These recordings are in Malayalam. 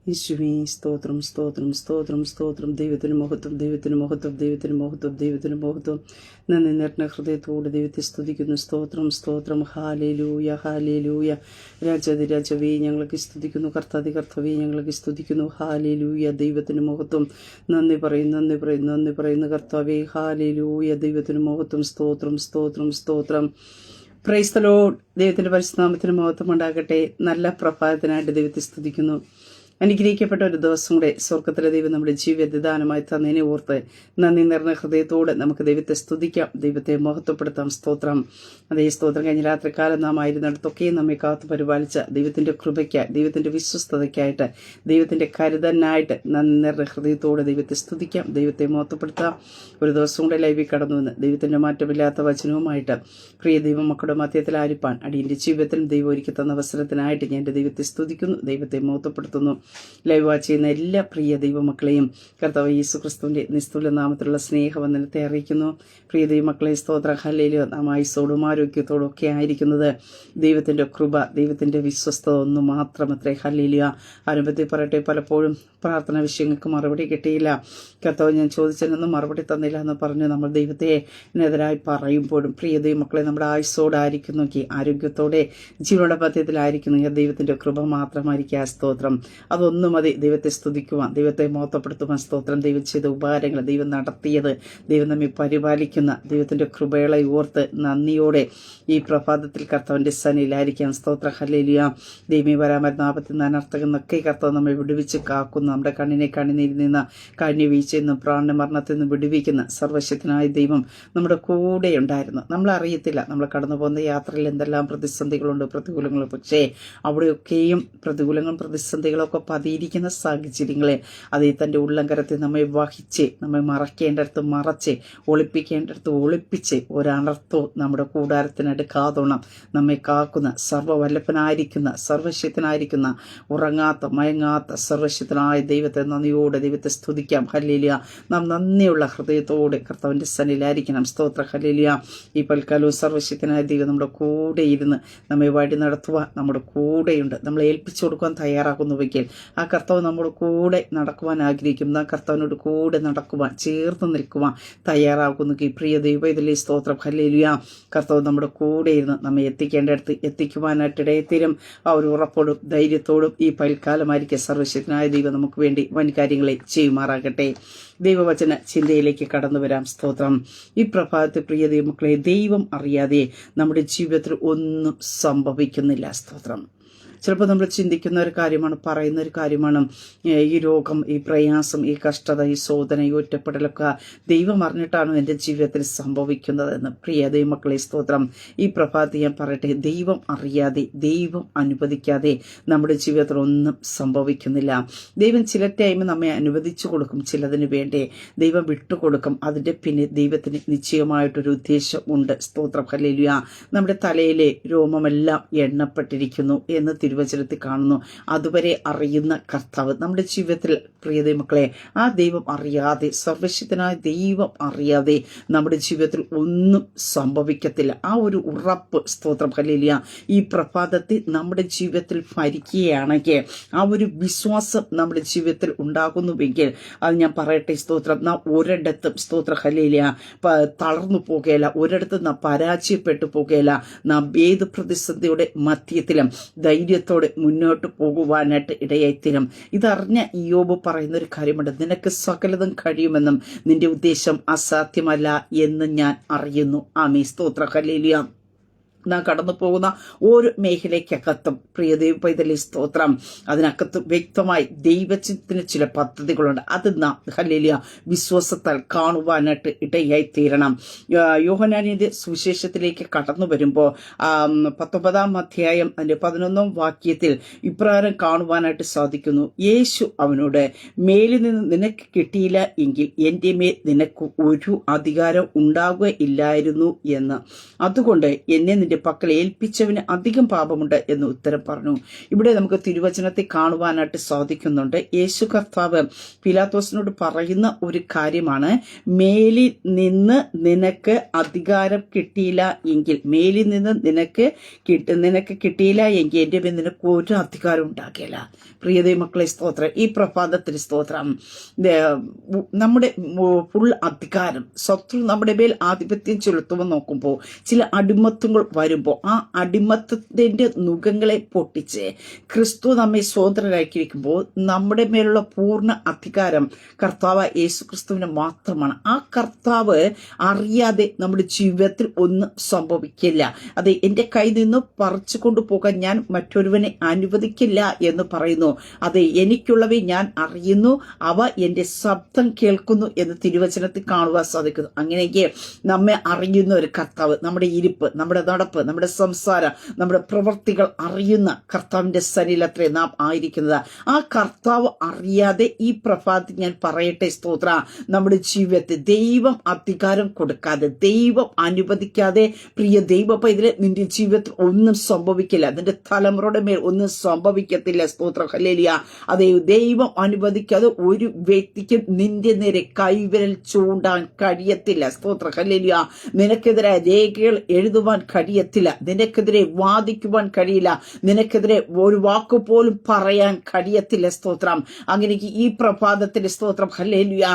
യേശുവേ സ്തോത്രം സ്തോത്രം സ്തോത്രം സ്തോത്രം. ദൈവത്തിന് മഹത്വം, ദൈവത്തിന് മഹത്വം, ദൈവത്തിന് മഹത്വം, ദൈവത്തിന് മഹത്വം. നന്ദി നിറഞ്ഞ ഹൃദയത്തോട് ദൈവത്തെ സ്തുതിക്കുന്നു. സ്തോത്രം സ്തോത്രം. Hallelujah hallelujah. രാജാതിരാജവേ ഞങ്ങൾക്ക് സ്തുതിക്കുന്നു. കർത്താതി കർത്താവേ ഞങ്ങൾക്ക് സ്തുതിക്കുന്നു. ഹാലേലൂയ. ദൈവത്തിന് മഹത്വം. നന്ദി പറയുന്നു കർത്താവേ. ഹാലേലൂയ. ദൈവത്തിന് മഹത്വം. സ്തോത്രം സ്തോത്രം സ്തോത്രം. Praise the Lord. ദൈവത്തിന്റെ പരിശുദ്ധനാമത്തിന് മഹത്വം ഉണ്ടാകട്ടെ. നല്ല പ്രഭാതത്തിനായിട്ട് ദൈവത്തെ സ്തുതിക്കുന്നു. അനുഗ്രഹിക്കപ്പെട്ട ഒരു ദിവസം കൂടെ സ്വർഗത്തിലെ ദൈവം നമ്മുടെ ജീവിതത്തെ ദാനമായി തന്നതിനെ ഓർത്ത് നന്ദി നിറഞ്ഞ ഹൃദയത്തോടെ നമുക്ക് ദൈവത്തെ സ്തുതിക്കാം, ദൈവത്തെ മഹത്വപ്പെടുത്താം. സ്തോത്രം. അതേ സ്തോത്രം. കഴിഞ്ഞ രാത്രികാലം നാം ആയിരുന്നിടത്തൊക്കെയും നമ്മെ കാത്തു പരിപാലിച്ച ദൈവത്തിന്റെ കൃപയ്ക്കായി, ദൈവത്തിന്റെ വിശ്വസ്തതയ്ക്കായിട്ട്, ദൈവത്തിന്റെ കരുതനായിട്ട് നന്ദി നിറഞ്ഞ ഹൃദയത്തോടെ ദൈവത്തെ സ്തുതിക്കാം, ദൈവത്തെ മഹത്വപ്പെടുത്താം. ഒരു ദിവസം കൂടെ ലൈവിൽ കടന്നു വന്ന് ദൈവത്തിന്റെ മാറ്റമില്ലാത്ത വചനവുമായിട്ട് പ്രിയ ദൈവമക്കളുടെ മധ്യത്തിൽ ആരിപ്പാൻ അടിയന്റെ ജീവിതത്തിലും ദൈവം ഒരുക്കി തന്ന അവസരത്തിനായിട്ട് ഞാൻ എൻ്റെ ദൈവത്തെ സ്തുതിക്കുന്നു, ദൈവത്തെ മഹത്വപ്പെടുത്തുന്നു. ലൈവ് വാച്ച് ചെയ്യുന്ന എല്ലാ പ്രിയ ദൈവമക്കളെയും കർത്താവ് യേശു ക്രിസ്തുവിന്റെ നിസ്തുല നാമത്തിലുള്ള സ്നേഹവന്ദനത്തെ അറിയിക്കുന്നു. പ്രിയ ദൈവമക്കളെ സ്തോത്ര. ഹല്ലേലൂയ. നാം ആയുസ്സോടും ആരോഗ്യത്തോടും ഒക്കെ ആയിരിക്കുന്നത് ദൈവത്തിന്റെ കൃപ, ദൈവത്തിന്റെ വിശ്വസ്തത ഒന്ന് മാത്രമത്രേ. ഹല്ലേലൂയ. ആരംഭത്തിൽ പറയട്ടെ, പലപ്പോഴും പ്രാർത്ഥന വിഷയങ്ങൾക്ക് മറുപടി കിട്ടിയില്ല, കർത്താവ് ഞാൻ ചോദിച്ചതിനൊന്നും മറുപടി തന്നില്ല എന്ന് പറഞ്ഞ് നമ്മൾ ദൈവത്തിനെതിരായി പറയുമ്പോഴും പ്രിയ ദൈവമക്കളെ നമ്മുടെ ആയുസ്സോടായിരിക്കുന്നെങ്കിൽ, ആരോഗ്യത്തോടെ ജീവനുള്ള പഥ്യത്തിലായിരിക്കുന്നെങ്കിൽ ദൈവത്തിന്റെ കൃപ മാത്രമായിരിക്കും. സ്തോത്രം. അതൊന്നും മതി ദൈവത്തെ സ്തുതിക്കുവാൻ, ദൈവത്തെ മഹത്വപ്പെടുത്തുവാൻ. സ്തോത്രം. ദൈവം ചെയ്ത ഉപകാരങ്ങൾ, ദൈവം നടത്തിയത്, ദൈവം നമ്മെ പരിപാലിക്കുന്ന ദൈവത്തിന്റെ കൃപകളെ ഓർത്ത് നന്ദിയോടെ ഈ പ്രഭാതത്തിൽ കർത്താവിന്റെ സന്നിധിയിലായിരിക്കാം. സ്തോത്ര. ഹല്ലേലൂയ. ദൈവമേ വരാമരുന്ന ആപത്തിൽ അനർത്ഥകം എന്നൊക്കെ കർത്താവ് നമ്മെ വിടുവിച്ച് കാക്കുന്ന, നമ്മുടെ കണ്ണിനെ കണ്ണിനിൽ നിന്ന്, കഴിഞ്ഞ വീഴ്ചയിൽ നിന്നും പ്രാണമരണത്തിൽ നിന്നും വിടുവിക്കുന്ന സർവശക്തനായ ദൈവം നമ്മുടെ കൂടെ ഉണ്ടായിരുന്നു. നമ്മൾ അറിയത്തില്ല നമ്മൾ കടന്നു പോകുന്ന യാത്രയിൽ എന്തെല്ലാം പ്രതിസന്ധികളുണ്ട്, പ്രതികൂലങ്ങൾ. പക്ഷേ അവിടെയൊക്കെയും പ്രതികൂലങ്ങളും പ്രതിസന്ധികളൊക്കെ പതിയിരിക്കുന്ന സാഹചര്യങ്ങളെ അതേ തൻ്റെ ഉള്ളംകരത്തിൽ നമ്മെ വഹിച്ച്, നമ്മെ മറക്കേണ്ടടുത്ത് മറച്ച്, ഒളിപ്പിക്കേണ്ടടുത്ത് ഒളിപ്പിച്ച്, ഒരനർത്ഥവും നമ്മുടെ കൂടാരത്തിനടുക്കാതോണം നമ്മെ കാക്കുന്ന സർവ്വവല്ലഭനായിരിക്കുന്ന, സർവശക്തനായിരിക്കുന്ന, ഉറങ്ങാത്ത മയങ്ങാത്ത സർവശക്തനായ ദൈവത്തെ നന്ദിയോടെ ദൈവത്തെ സ്തുതിക്കാം. ഹല്ലേലൂയ. നാം നന്ദിയുള്ള ഹൃദയത്തോടെ കർത്താവിന്റെ സന്നിധിയിലായിരിക്കണം. സ്തോത്ര. ഹല്ലേലൂയ. ഈ പൽക്കാലവും സർവശക്തനായ ദൈവം നമ്മുടെ കൂടെ ഇരുന്ന് നമ്മെ വഴി നടത്തുവാൻ നമ്മുടെ കൂടെയുണ്ട്. നമ്മളെ ഏൽപ്പിച്ചു കൊടുക്കുവാൻ തയ്യാറാക്കുന്നുവെങ്കിൽ ആ കർത്താവ് നമ്മുടെ കൂടെ നടക്കുവാൻ ആഗ്രഹിക്കും. ആ കർത്താവിനോട് കൂടെ നടക്കുവാൻ, ചേർന്ന് നിൽക്കുവാൻ തയ്യാറാക്കുന്നു. ഈ പ്രിയ ദൈവ ഇതിലെ സ്തോത്രം. ഹല്ലേലൂയ. കർത്താവ് നമ്മുടെ കൂടെ ഇരുന്ന് നമ്മെ എത്തിക്കേണ്ടടുത്ത് എത്തിക്കുവാനായിട്ട് ഇടയത്തീരും. ആ ഒരു ഉറപ്പോടും ധൈര്യത്തോടും ഈ പൽക്കാലമായിരിക്കും സർവശക്തനായ ദൈവം നമുക്ക് വേണ്ടി വൻ കാര്യങ്ങളെ ചെയ്യുമാറാകട്ടെ. ദൈവവചന ചിന്തയിലേക്ക് കടന്നു വരാം. സ്തോത്രം. ഈ പ്രഭാതത്തിൽ പ്രിയ ദൈവമക്കളെ, ദൈവം അറിയാതെ നമ്മുടെ ജീവിതത്തിൽ ഒന്നും സംഭവിക്കുന്നില്ല. സ്തോത്രം. ചിലപ്പോൾ നമ്മൾ ചിന്തിക്കുന്ന ഒരു കാര്യമാണ്, പറയുന്ന ഒരു കാര്യമാണ്, ഈ രോഗം, ഈ പ്രയാസം, ഈ കഷ്ടത, ഈ ശോധന, ഈ ഒറ്റപ്പെടലൊക്കെ ദൈവം അറിഞ്ഞിട്ടാണ് എൻ്റെ ജീവിതത്തിൽ സംഭവിക്കുന്നതെന്ന്. പ്രിയ ദൈവമക്കളെ സ്തോത്രം. ഈ പ്രഭാതത്തിൽ ഞാൻ പറയട്ടെ, ദൈവം അറിയാതെ, ദൈവം അനുവദിക്കാതെ നമ്മുടെ ജീവിതത്തിൽ ഒന്നും സംഭവിക്കുന്നില്ല. ദൈവം ചില ടൈം നമ്മെ അനുവദിച്ചു കൊടുക്കും, ചിലതിന് വേണ്ടി ദൈവം വിട്ടുകൊടുക്കും. അതിൻ്റെ പിന്നെ ദൈവത്തിന് നിശ്ചയമായിട്ടൊരു ഉദ്ദേശം ഉണ്ട്. സ്തോത്രം. ഹല്ലേലൂയ. നമ്മുടെ തലയിലെ രോമമെല്ലാം എണ്ണപ്പെട്ടിരിക്കുന്നു എന്ന് തിരുവചനത്തിൽ കാണുന്നു. അതുവരെ അറിയുന്ന കർത്താവ് നമ്മുടെ ജീവിതത്തിൽ പ്രിയ ദൈവമക്കളെ, ആ ദൈവം അറിയാതെ, സർവശക്തനായ ദൈവം അറിയാതെ നമ്മുടെ ജീവിതത്തിൽ ഒന്നും സംഭവിക്കത്തില്ല. ആ ഒരു ഉറപ്പ്. സ്തോത്രം. ഹല്ലേലൂയ. ഈ പ്രഭാതത്തിൽ നമ്മുടെ ജീവിതത്തിൽ ഭരിക്കുകയാണെങ്കിൽ, ആ ഒരു വിശ്വാസം നമ്മുടെ ജീവിതത്തിൽ ഉണ്ടാകുന്നുവെങ്കിൽ, അത് ഞാൻ പറയട്ടെ. സ്തോത്രം. നാം ഒരിടത്തും സ്തോത്ര. ഹല്ലേലൂയ തളർന്നു പോകുകയില്ല, ഒരിടത്തും നാം പരാജയപ്പെട്ടു പോകുകയില്ല. നാം ഏത് പ്രതിസന്ധിയുടെ മധ്യത്തിലും ധൈര്യത്തോടെ മുന്നോട്ട് പോകുവാനായിട്ട് ഇടയായിത്തീരും. ഇതറിഞ്ഞ ഇയ്യോബ് പറയുന്ന ഒരു കാര്യമുണ്ട്, നിനക്ക് സകലതും കഴിയുമെന്നും നിന്റെ ഉദ്ദേശം അസാധ്യമല്ല എന്ന് ഞാൻ അറിയുന്നു. ആമേൻ. സ്തോത്ര. ഹല്ലേലൂയ. നാം കടന്നു പോകുന്ന ഓരോ മേഖലയ്ക്കകത്തും പ്രിയ ദൈവ പൈതലേ സ്തോത്രം, അതിനകത്ത് വ്യക്തമായി ദൈവത്തിന് ചില പദ്ധതികളുണ്ട്. അത് നാം ഹല്ലേലൂയ വിശ്വാസത്താൽ കാണുവാനായിട്ട് ഇടയായി തീരണം. യോഹന്നാനിന്റെ സുവിശേഷത്തിലേക്ക് കടന്നു വരുമ്പോൾ 19-ാം അധ്യായം അതിന്റെ 11-ാം വാക്യത്തിൽ ഇപ്രകാരം കാണുവാനായിട്ട് സാധിക്കുന്നു. യേശു അവനോട്, മേലിൽ നിന്ന് നിനക്ക് കിട്ടിയില്ല എങ്കിൽ എൻ്റെ മേൽ നിനക്ക് ഒരു അധികാരം ഉണ്ടാകുകയില്ലായിരുന്നു എന്ന്. അതുകൊണ്ട് എന്നെ നിന്റെ പക്കൽ ഏൽപ്പിച്ചവന് അധികം പാപമുണ്ട് എന്ന് ഉത്തരം പറഞ്ഞു. ഇവിടെ നമുക്ക് തിരുവചനത്തെ കാണുവാനായിട്ട് സാധിക്കുന്നുണ്ട്. യേശു കർത്താവ് പീലാത്തോസിനോട് പറയുന്ന ഒരു കാര്യമാണ്, മേലിൽ നിന്ന് നിനക്ക് അധികാരം കിട്ടിയില്ല എങ്കിൽ, മേലിൽ നിന്ന് നിനക്ക് കിട്ടിയില്ല എങ്കിൽ എൻ്റെ മേൽ നിനക്ക് ഒരു അധികാരം ഉണ്ടാകില്ല. പ്രിയതേ മക്കളെ സ്തോത്രം. ഈ പ്രഭാതത്തിന് സ്തോത്രം. നമ്മുടെ ഫുൾ അധികാരം ശത്രു നമ്മുടെ മേൽ ആധിപത്യം ചെലുത്തുമ്പോൾ നോക്കുമ്പോൾ ചില അടിമത്തങ്ങൾ വരുമ്പോൾ ആ അടിമത്തത്തിന്റെ നുഖങ്ങളെ പൊട്ടിച്ച് ക്രിസ്തു നമ്മെ സ്വതന്ത്രരാക്കിയിരിക്കുമ്പോൾ നമ്മുടെ മേലുള്ള പൂർണ്ണ അധികാരം കർത്താവ് യേശു ക്രിസ്തുവിന് മാത്രമാണ്. ആ കർത്താവ് അറിയാതെ നമ്മുടെ ജീവിതത്തിൽ ഒന്നും സംഭവിക്കില്ല. അതെ, എൻ്റെ കയ്യിൽ നിന്ന് പറിച്ചു കൊണ്ടുപോകാൻ ഞാൻ മറ്റൊരുവനെ അനുവദിക്കില്ല എന്ന് പറയുന്നു. അതെ, എനിക്കുള്ളവയെ ഞാൻ അറിയുന്നു, അവ എൻ്റെ ശബ്ദം കേൾക്കുന്നു എന്ന് തിരുവചനത്തിൽ കാണുവാൻ സാധിക്കുന്നു. അങ്ങനെയെങ്കിൽ നമ്മെ അറിയുന്ന ഒരു കർത്താവ്, നമ്മുടെ ഇരിപ്പ്, നമ്മുടെ നടപ്പ്, നമ്മുടെ സംസാരം, നമ്മുടെ പ്രവൃത്തികൾ അറിയുന്ന കർത്താവിന്റെ സന്നിധിയിലത്രേ നാം ആയിരിക്കുന്നത്. ആ കർത്താവ് അറിയാതെ ഈ പ്രഭാതത്തിൽ ഞാൻ പറയട്ടെ സ്തോത്ര, നമ്മുടെ ജീവിതത്തിൽ ദൈവം അധികാരം കൊടുക്കാതെ, ദൈവം അനുവദിക്കാതെ പ്രിയ ദൈവ പൈതലെ നിന്റെ ജീവിതത്തിൽ ഒന്നും സംഭവിക്കില്ല. നിന്റെ തലമുറയുടെ മേൽ ഒന്നും സംഭവിക്കത്തില്ല. സ്തോത്ര ഹല്ലേലൂയ. അതേ, ദൈവം അനുവദിക്കാതെ ഒരു വ്യക്തിക്ക് നിന്റെ നേരെ കൈവിരൽ ചൂണ്ടാൻ കഴിയത്തില്ല. സ്തോത്ര ഹല്ലേലൂയ. നിനക്കെതിരെ രേഖകൾ എഴുതുവാൻ കഴിയത്തില്ല, നിനക്കെതിരെ വാദിക്കുവാൻ കഴിയില്ല, നിനക്കെതിരെ ഒരു വാക്കുപോലും പറയാൻ കഴിയത്തില്ല. സ്തോത്രം. അങ്ങനെ ഈ പ്രഭാതത്തിന്റെ സ്തോത്രം ഹല്ലേലൂയ.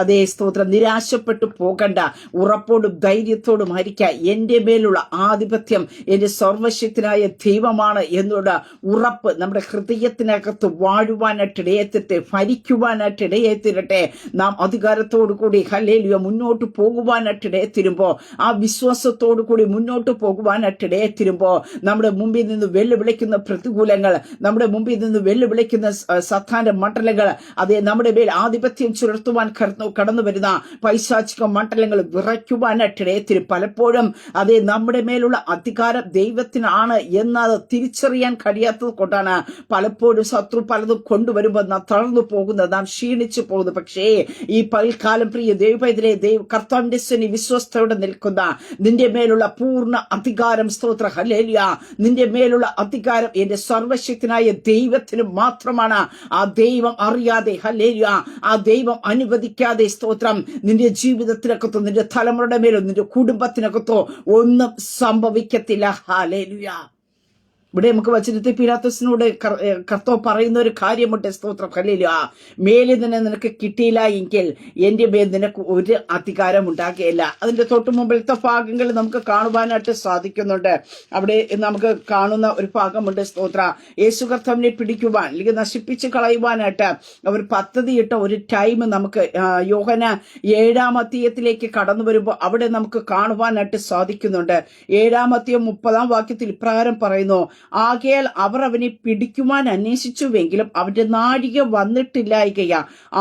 അതേ സ്തോത്രം. നിരാശപ്പെട്ടു പോകണ്ട, ഉറപ്പോടും ധൈര്യത്തോടും ആയിരിക്കുക. എന്റെ മേലുള്ള ആധിപത്യം എന്റെ സർവശക്തനായ ദൈവമാണ് എന്നുള്ള ഉറപ്പ് നമ്മുടെ ഹൃദയത്തിനകത്ത് വാഴുവാനായിട്ട് ഇടയെത്തിട്ടെ, ഭരിക്കുവാനായിട്ട് ഇടയെത്തിരട്ടെ. നാം അധികാരത്തോടു കൂടി ഹല്ലേലൂയ മുന്നോട്ട് പോകുവാനായിട്ട് ഇടയെത്തിരുമ്പോ, ആ വിശ്വാസത്തോടു കൂടി മുന്നോട്ട് പോകുവാനായിട്ട് ഇടയെത്തിരുമ്പോ, നമ്മുടെ മുമ്പിൽ നിന്ന് വെല്ലുവിളിക്കുന്ന പ്രതികൂലങ്ങൾ, നമ്മുടെ മുമ്പിൽ നിന്ന് വെല്ലുവിളിക്കുന്ന സത്താന്റെ മണ്ഡലങ്ങൾ, അതേ നമ്മുടെ മേൽ ആധിപത്യം ചുലർത്തുവാൻ കടന്നു വരുന്ന പൈശാചിക മണ്ഡലങ്ങൾ വിറയ്ക്കുവാനായിട്ട് ഇടയെത്തിരും. പലപ്പോഴും അതേ നമ്മുടെ മേലുള്ള അധികാരം ദൈവത്തിനാണ് എന്നത് തിരിച്ചറിയാൻ കഴിയാത്തത് കൊണ്ടാണ് പലപ്പോഴും ശത്രു പലതും കൊണ്ടുവരുമ്പോൾ നാം തളർന്നു പോകുന്നത്, നാം ക്ഷീണിച്ചു പോകുന്നത്. പക്ഷേ ഈ പകൽക്കാലം പ്രിയ ദൈവപൈതലേ, കർത്താവിന്റെ സന്നിധിയിൽ വിശ്വസ്തയോടെ നിൽക്കുന്ന നിന്റെ മേലുള്ള പൂർണ്ണ അധികാരം സ്തോത്ര ഹല്ലേലൂയ, നിന്റെ മേലുള്ള അധികാരം എന്റെ സർവശക്തനായ ദൈവത്തിന് മാത്രമാണ്. ആ ദൈവം അറിയാതെ ഹല്ലേലൂയ, ആ ദൈവം അനുവദിക്കാതെ സ്തോത്രം നിന്റെ ജീവിതത്തിനകത്തോ നിന്റെ തലമുറയുടെ മേലോ നിന്റെ കുടുംബത്തിനകത്തോ ഒന്നും സംഭവിക്കത്തില്ല. ഹല്ലേലൂയ. ഇവിടെ നമുക്ക് വചനത്തിൽ പീലാത്തോസിനോട് കർത്താവ് പറയുന്ന ഒരു കാര്യമുണ്ട്. സ്തോത്രം ഹല്ലേലൂയ. മേലിൽ നിന്ന് നിനക്ക് കിട്ടിയില്ല എങ്കിൽ എൻ്റെ മേൽ നിനക്ക് ഒരു അധികാരം ഉണ്ടാകുകയില്ല. അതിന്റെ തൊട്ട് മുമ്പിലത്തെ ഭാഗങ്ങൾ നമുക്ക് കാണുവാനായിട്ട് സാധിക്കുന്നുണ്ട്. അവിടെ നമുക്ക് കാണുന്ന ഒരു ഭാഗമുണ്ട്. സ്തോത്ര. യേശു കർത്താവിനെ പിടിക്കുവാൻ അല്ലെങ്കിൽ നശിപ്പിച്ച് കളയുവാനായിട്ട് അവർ പദ്ധതിയിട്ട ഒരു ടൈം നമുക്ക് യോഹന്നാൻ 7-ാം അധ്യായത്തിലേക്ക് കടന്നു വരുമ്പോൾ അവിടെ നമുക്ക് കാണുവാനായിട്ട് സാധിക്കുന്നുണ്ട്. 7-ാം അധ്യായം 30-ാം വാക്യത്തിൽ ഇപ്രകാരം പറയുന്നു, ആകയാൽ അവർ അവനെ പിടിക്കുവാൻ അന്വേഷിച്ചുവെങ്കിലും അവന്റെ നാഴിക വന്നിട്ടില്ലായികയാ,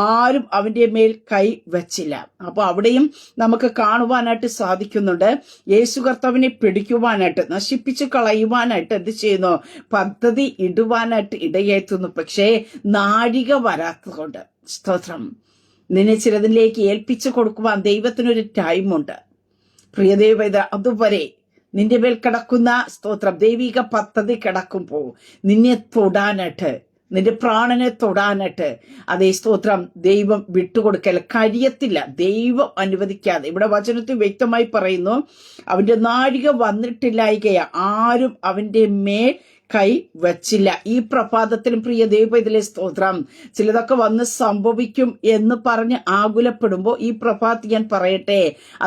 ആരും അവന്റെ മേൽ കൈ വച്ചില്ല. അപ്പൊ അവിടെയും നമുക്ക് കാണുവാനായിട്ട് സാധിക്കുന്നുണ്ട്. യേശു കർത്താവിനെ പിടിക്കുവാനായിട്ട് നശിപ്പിച്ചു കളയുവാനായിട്ട് എന്ത് ചെയ്യുന്നു? പദ്ധതി ഇടുവാനായിട്ട് ഇടയെത്തുന്നു. പക്ഷേ നാഴിക വരാത്തതുകൊണ്ട് സ്തോത്രം നിന്നെ ചിലതിലേക്ക് ഏൽപ്പിച്ചു കൊടുക്കുവാൻ ദൈവത്തിനൊരു ടൈമുണ്ട്. പ്രിയദേവ, അതുവരെ നിന്റെ മേൽ കിടക്കുന്ന സ്തോത്രം ദൈവിക പദ്ധതി കിടക്കുമ്പോൾ നിന്നെ തൊടാനായിട്ട്, നിന്റെ പ്രാണനെ തൊടാനായിട്ട് അതേ സ്തോത്രം ദൈവം വിട്ടുകൊടുക്കൽ കഴിയത്തില്ല. ദൈവം അനുവദിക്കാതെ. ഇവിടെ വചനത്തിൽ വ്യക്തമായി പറയുന്നു, അവന്റെ നാഴിക വന്നിട്ടില്ലായികയാ, ആരും അവന്റെ മേൽ കൈ വച്ചില്ല. ഈ പ്രഭാതത്തിലും പ്രിയ ദൈവത്തിലെ സ്തോത്രം ചിലതൊക്കെ വന്ന് സംഭവിക്കും എന്ന് പറഞ്ഞ് ആകുലപ്പെടുമ്പോ ഈ പ്രഭാതത്തിൽ ഞാൻ പറയട്ടെ,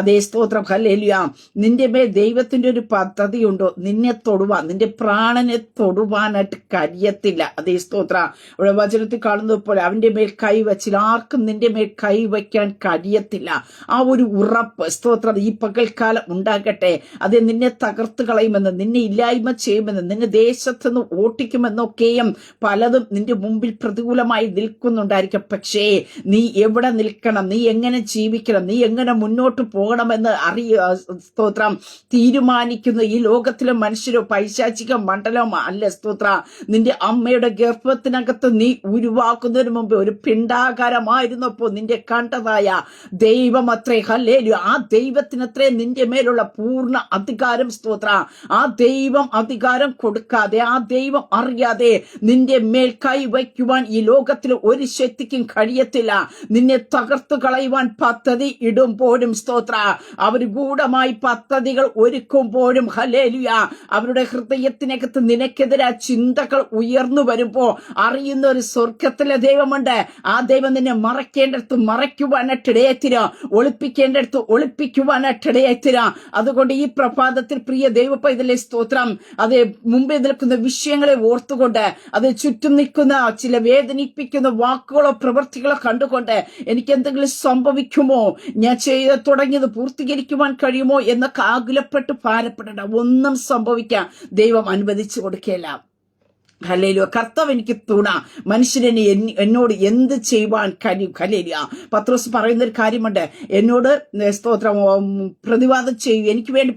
അതേ സ്തോത്രം ഹല്ലേലൂയ, നിന്റെ മേൽ ദൈവത്തിന്റെ ഒരു പദ്ധതിയുണ്ടോ? നിന്നെ തൊടുവാൻ, നിന്റെ പ്രാണനെ തൊടുവാനായിട്ട് കഴിയത്തില്ല. അതേ സ്തോത്ര. ഇവിടെ വചനത്തിൽ കാണുന്നത് പോലെ അവന്റെ മേൽ കൈ വച്ചില്ല, ആർക്കും നിന്റെ മേൽ കൈ വയ്ക്കാൻ കഴിയത്തില്ല. ആ ഒരു ഉറപ്പ് സ്തോത്രം ഈ പകൽക്കാലം ഉണ്ടാകട്ടെ. അത് നിന്നെ തകർത്ത് കളയുമെന്ന്, നിന്നെ ഇല്ലായ്മ ചെയ്യുമെന്ന്, നിന്നെ ദേശം ദേശത്തുനിന്ന് ഓട്ടിക്കുമെന്നൊക്കെയും പലതും നിന്റെ മുമ്പിൽ പ്രതികൂലമായി നിൽക്കുന്നുണ്ടായിരിക്കും. പക്ഷേ നീ എവിടെ നിൽക്കണം, നീ എങ്ങനെ ജീവിക്കണം, നീ എങ്ങനെ മുന്നോട്ട് പോകണമെന്ന് സ്തോത്രം തീരുമാനിക്കുന്ന ഈ ലോകത്തിലെ മനുഷ്യരോ പൈശാചിക മണ്ഡലമോ അല്ല. സ്തോത്ര, നിന്റെ അമ്മയുടെ ഗർഭത്തിനകത്ത് നീ ഉരുവാക്കുന്നതിന് മുമ്പ് ഒരു പിണ്ടാകാരമായിരുന്നപ്പോ നിന്റെ കണ്ടതായ ദൈവം അത്രേ. ഹല്ലേലൂയ. ആ ദൈവത്തിനത്രേ നിന്റെ മേലുള്ള പൂർണ്ണ അധികാരം. സ്തോത്ര, ആ ദൈവം അധികാരം കൊടുക്കാതെ, ആ ദൈവം അറിയാതെ നിന്റെ മേൽ കൈവയ്ക്കുവാൻ ഈ ലോകത്തിൽ ഒരു ശക്തിക്കും കഴിയത്തില്ല. നിന്നെ തകർത്തു കളയുവാൻ പദ്ധതി ഇടുമ്പോഴും സ്തോത്ര, അവർ ഗൂഢമായി പദ്ധതികൾ ഒരുക്കുമ്പോഴും ഹല്ലേലൂയ, അവരുടെ ഹൃദയത്തിനകത്ത് നിനക്കെതിരെ ചിന്തകൾ ഉയർന്നു വരുമ്പോ അറിയുന്ന ഒരു സ്വർഗത്തിലെ ദൈവമുണ്ട്. ആ ദൈവം നിന്നെ മറയ്ക്കേണ്ടടുത്ത് മറയ്ക്കുവാനായിട്ടിടയത്തില്ല, ഒളിപ്പിക്കേണ്ടടുത്ത് ഒളിപ്പിക്കുവാനായിട്ടിടയത്തില്ല. അതുകൊണ്ട് ഈ പ്രഭാതത്തിൽ പ്രിയ ദൈവ പൈതലേ സ്തോത്രം, അത് മുമ്പേ നിൽക്കുന്ന വിഷയങ്ങളെ ഓർത്തുകൊണ്ട്, അത് ചുറ്റും നിൽക്കുന്ന ചില വേദനിപ്പിക്കുന്ന വാക്കുകളോ പ്രവൃത്തികളോ കണ്ടുകൊണ്ട് എനിക്ക് എന്തെങ്കിലും സംഭവിക്കുമോ, ഞാൻ ചെയ്ത് തുടങ്ങിയത് പൂർത്തീകരിക്കുവാൻ കഴിയുമോ എന്നൊക്കെ ആകുലപ്പെട്ട് ഭാരപ്പെടേണ്ട. ഒന്നും സംഭവിക്കാൻ ദൈവം അനുവദിച്ചു കൊടുക്കുകയില്ല. ഹല്ലേലൂയ. കർത്താവ് എനിക്ക് തുണ, മനുഷ്യനെ എന്നോട് എന്ത് ചെയ്യുവാൻ കഴിയും. ഹല്ലേലൂയ. പത്രോസ് പറയുന്നൊരു കാര്യമുണ്ട്, എന്നോട് സ്തോത്രം പ്രതിവാദം ചെയ്യും, എനിക്ക് വേണ്ടി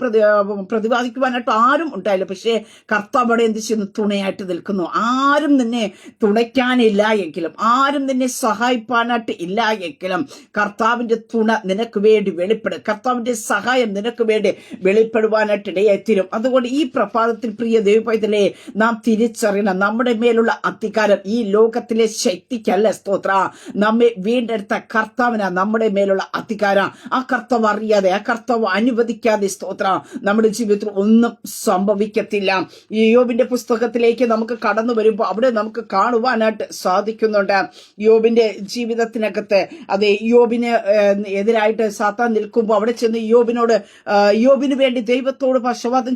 പ്രതിവാദിക്കുവാനായിട്ട് ആരും ഉണ്ടായില്ല. പക്ഷേ കർത്താവ് അവിടെ എന്ത് ചെയ്യുന്നു? തുണയായിട്ട് നിൽക്കുന്നു. ആരും നിന്നെ തുണയ്ക്കാനില്ല എങ്കിലും, ആരും നിന്നെ സഹായിപ്പാനായിട്ട് ഇല്ല എങ്കിലും കർത്താവിന്റെ തുണ നിനക്ക് വേണ്ടി വെളിപ്പെടും. കർത്താവിന്റെ സഹായം നിനക്ക് വേണ്ടി വെളിപ്പെടുവാനായിട്ട് ഇടയായിത്തീരും. അതുകൊണ്ട് ഈ പ്രഭാതത്തിൽ പ്രിയ ദൈവപൈതലേ, നാം തിരിച്ചറിയണം, നമ്മുടെ മേലുള്ള അധികാരം ഈ ലോകത്തിലെ ശക്തിക്കല്ല. സ്തോത്ര, നമ്മെ വീണ്ടെടുത്ത കർത്താവിനാ നമ്മുടെ മേലുള്ള അധികാരം. ആ കർത്താവ് അറിയാതെ, ആ കർത്താവ് അനുവദിക്കാതെ സ്തോത്ര നമ്മുടെ ജീവിതത്തിൽ ഒന്നും സംഭവിക്കത്തില്ല. ഈ യോബിന്റെ പുസ്തകത്തിലേക്ക് നമുക്ക് കടന്നു വരുമ്പോൾ അവിടെ നമുക്ക് കാണുവാനായിട്ട് സാധിക്കുന്നുണ്ട്. യോബിന്റെ ജീവിതത്തിനകത്ത് അത് യോബിന് എതിരായിട്ട് സാത്താൻ നിൽക്കുമ്പോൾ അവിടെ ചെന്ന് യോബിന് വേണ്ടി ദൈവത്തോട് പക്ഷവാദം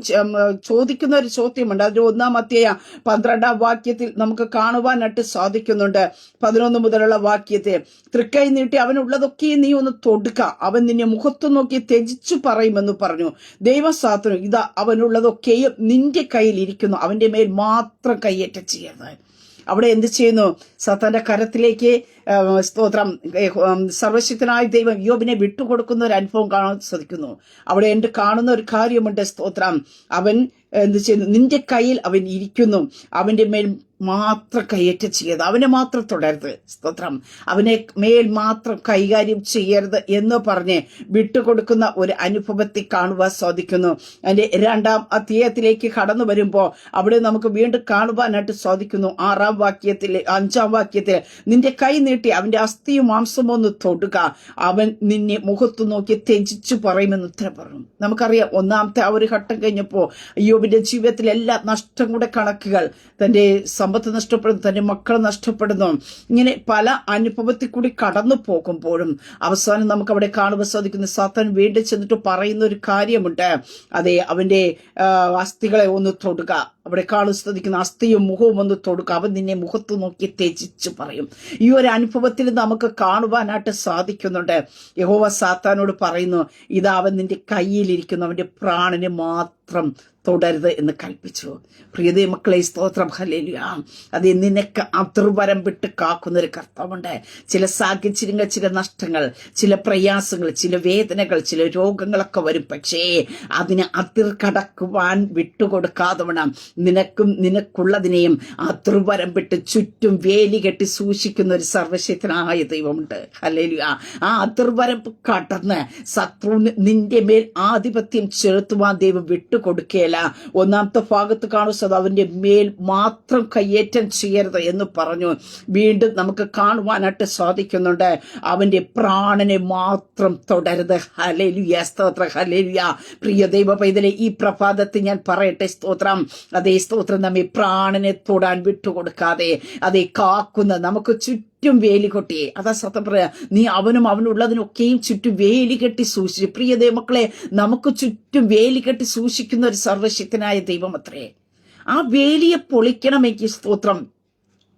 ചോദിക്കുന്ന ഒരു ചോദ്യമുണ്ട്. അതിന്റെ 1-ാം അധ്യായം 12-ാം വാക്യത്തിൽ നമുക്ക് കാണുവാനായിട്ട് സാധിക്കുന്നുണ്ട്. 11 മുതലുള്ള വാക്യത്തെ, തൃക്കൈ നീട്ടി അവനുള്ളതൊക്കെ നീ ഒന്ന് തൊടുക, അവൻ നിന്നെ മുഖത്തു നോക്കി ത്യജിച്ചു പറയുമെന്ന് പറഞ്ഞു. ദൈവം സാത്താനോട്, ഇതാ അവനുള്ളതൊക്കെയും നിന്റെ കയ്യിൽ ഇരിക്കുന്നു, അവന്റെ മേൽ മാത്രം കയ്യേറ്റം ചെയ്യരുത്. അവിടെ എന്ത് ചെയ്യുന്നു? സാത്താന്റെ കരത്തിലേക്ക് സ്തോത്രം സർവശക്തനായ ദൈവം യോബിനെ വിട്ടുകൊടുക്കുന്ന ഒരു അനുഭവം കാണാൻ സാധിക്കുന്നു. അവിടെ എൻ്റെ കാണുന്ന ഒരു കാര്യമുണ്ട്. സ്തോത്രം, അവൻ എന്ത് ചെയ്യുന്നു? നിന്റെ കയ്യിൽ അവൻ ഇരിക്കുന്നു, അവന്റെ മേൽ മാത്രം കയ്യേറ്റം ചെയ്യരുത്, അവനെ മാത്രം തുടരുത്. സ്തോത്രം, അവനെ മേൽ മാത്രം കൈകാര്യം ചെയ്യരുത് എന്ന് പറഞ്ഞ് വിട്ടുകൊടുക്കുന്ന ഒരു അനുഭവത്തെ കാണുവാൻ സാധിക്കുന്നു. അതിന്റെ 2-ാം അധ്യായത്തിലേക്ക് കടന്നു വരുമ്പോൾ അവിടെ നമുക്ക് വീണ്ടും കാണുവാനായിട്ട് സാധിക്കുന്നു. 6-ാം വാക്യത്തിൽ 5-ാം വാക്യത്തിൽ, നിന്റെ കൈ നീട്ടി അവന്റെ അസ്ഥിയും മാംസവും ഒന്ന് തൊടുക, അവൻ നിന്നെ മുഖത്തു നോക്കി ത്യജിച്ചു പറയുമെന്ന് ഉത്തരം പറഞ്ഞു. നമുക്കറിയാം, 1-ാമത്തെ ആ ഒരു ഘട്ടം കഴിഞ്ഞപ്പോ യോബിന്റെ ജീവിതത്തിൽ എല്ലാ നഷ്ടം കൂടെ കണക്കുകൾ, തന്റെ സമ്പത്ത് നഷ്ടപ്പെടുന്നു, തന്റെ മക്കൾ നഷ്ടപ്പെടുന്നു, ഇങ്ങനെ പല അനുഭവത്തിൽ കൂടി കടന്നു പോകുമ്പോഴും അവസാനം നമുക്ക് അവിടെ കാണുവാൻ സാധിക്കുന്ന സാത്താൻ വീണ്ടും ചെന്നിട്ട് പറയുന്ന ഒരു കാര്യമുണ്ട്. അതെ, അവന്റെ അസ്ഥികളെ ഒന്ന് തൊടുക, അവിടെ കാണുവാൻ സാധിക്കുന്ന അസ്ഥിയും മുഖവും ഒന്ന് തൊടുക, അവൻ നിന്നെ മുഖത്ത് നോക്കി ത്യജിച്ച് പറയും. ഈ ഒരു അനുഭവത്തിൽ നമുക്ക് കാണുവാനായിട്ട് സാധിക്കുന്നുണ്ട്. യഹോവ സാത്താനോട് പറയുന്നു, ഇതാ അവൻ നിന്റെ കയ്യിലിരിക്കുന്നു, അവന്റെ പ്രാണന് മാത്രം തുടരുത് എന്ന് കൽപ്പിച്ചു. പ്രിയതേ മക്കളെ, സ്തോത്രം, ഹല്ലേലൂയ. അത് നിനക്ക് അതിർവരം വിട്ട് കാക്കുന്നൊരു കർത്താവുണ്ട്. ചില സാഹചര്യങ്ങൾ, ചില നഷ്ടങ്ങൾ, ചില പ്രയാസങ്ങൾ, ചില വേദനകൾ, ചില രോഗങ്ങളൊക്കെ വരും. പക്ഷേ അതിന് അതിർ കടക്കുവാൻ വിട്ടുകൊടുക്കാതെ വേണം നിനക്കും നിനക്കുള്ളതിനെയും അതിർവരം വിട്ട് ചുറ്റും വേലി കെട്ടി സൂക്ഷിക്കുന്ന ഒരു സർവശക്തനായ ദൈവമുണ്ട്. ഹല്ലേലൂയ. ആ അതിർവരം കടന്ന് ശത്രുവിന് നിന്റെ മേൽ ആധിപത്യം ചെലുത്തുവാൻ ദൈവം വിട്ടുകൊടുക്കുകയില്ല. 1-ാമത്തെ ഭാഗത്ത് കാണുന്നത് അവന്റെ മേൽ മാത്രം കയ്യേറ്റം ചെയ്യരുത് എന്ന് പറഞ്ഞു. വീണ്ടും നമുക്ക് കാണുവാനായിട്ട് സാധിക്കുന്നുണ്ട്, അവന്റെ പ്രാണനെ മാത്രം തുടരുത്. ഹല്ലേലൂയ, സ്തോത്രം, ഹല്ലേലൂയ. പ്രിയ ദൈവ പൈതലേ, ഈ പ്രഭാതത്തിൽ ഞാൻ പറയട്ടെ, സ്തോത്രം, അതേ സ്തോത്രം, നമ്മെ പ്രാണനെ തൊടാൻ വിട്ടുകൊടുക്കാതെ അതേ കാക്കുന്ന, നമുക്ക് ചുറ്റും വേലി കെട്ടി, അതാ സത്യം പറയാ, നീ അവനും അവനുള്ളതിനൊക്കെയും ചുറ്റും വേലി കെട്ടി സൂക്ഷിച്ചു. പ്രിയ ദൈവമക്കളെ, നമുക്ക് ചുറ്റും വേലി കെട്ടി സൂക്ഷിക്കുന്ന ഒരു സർവശക്തനായ ദൈവം അത്രേ. ആ വേലിയെ പൊളിക്കണമെങ്കിൽ സ്തോത്രം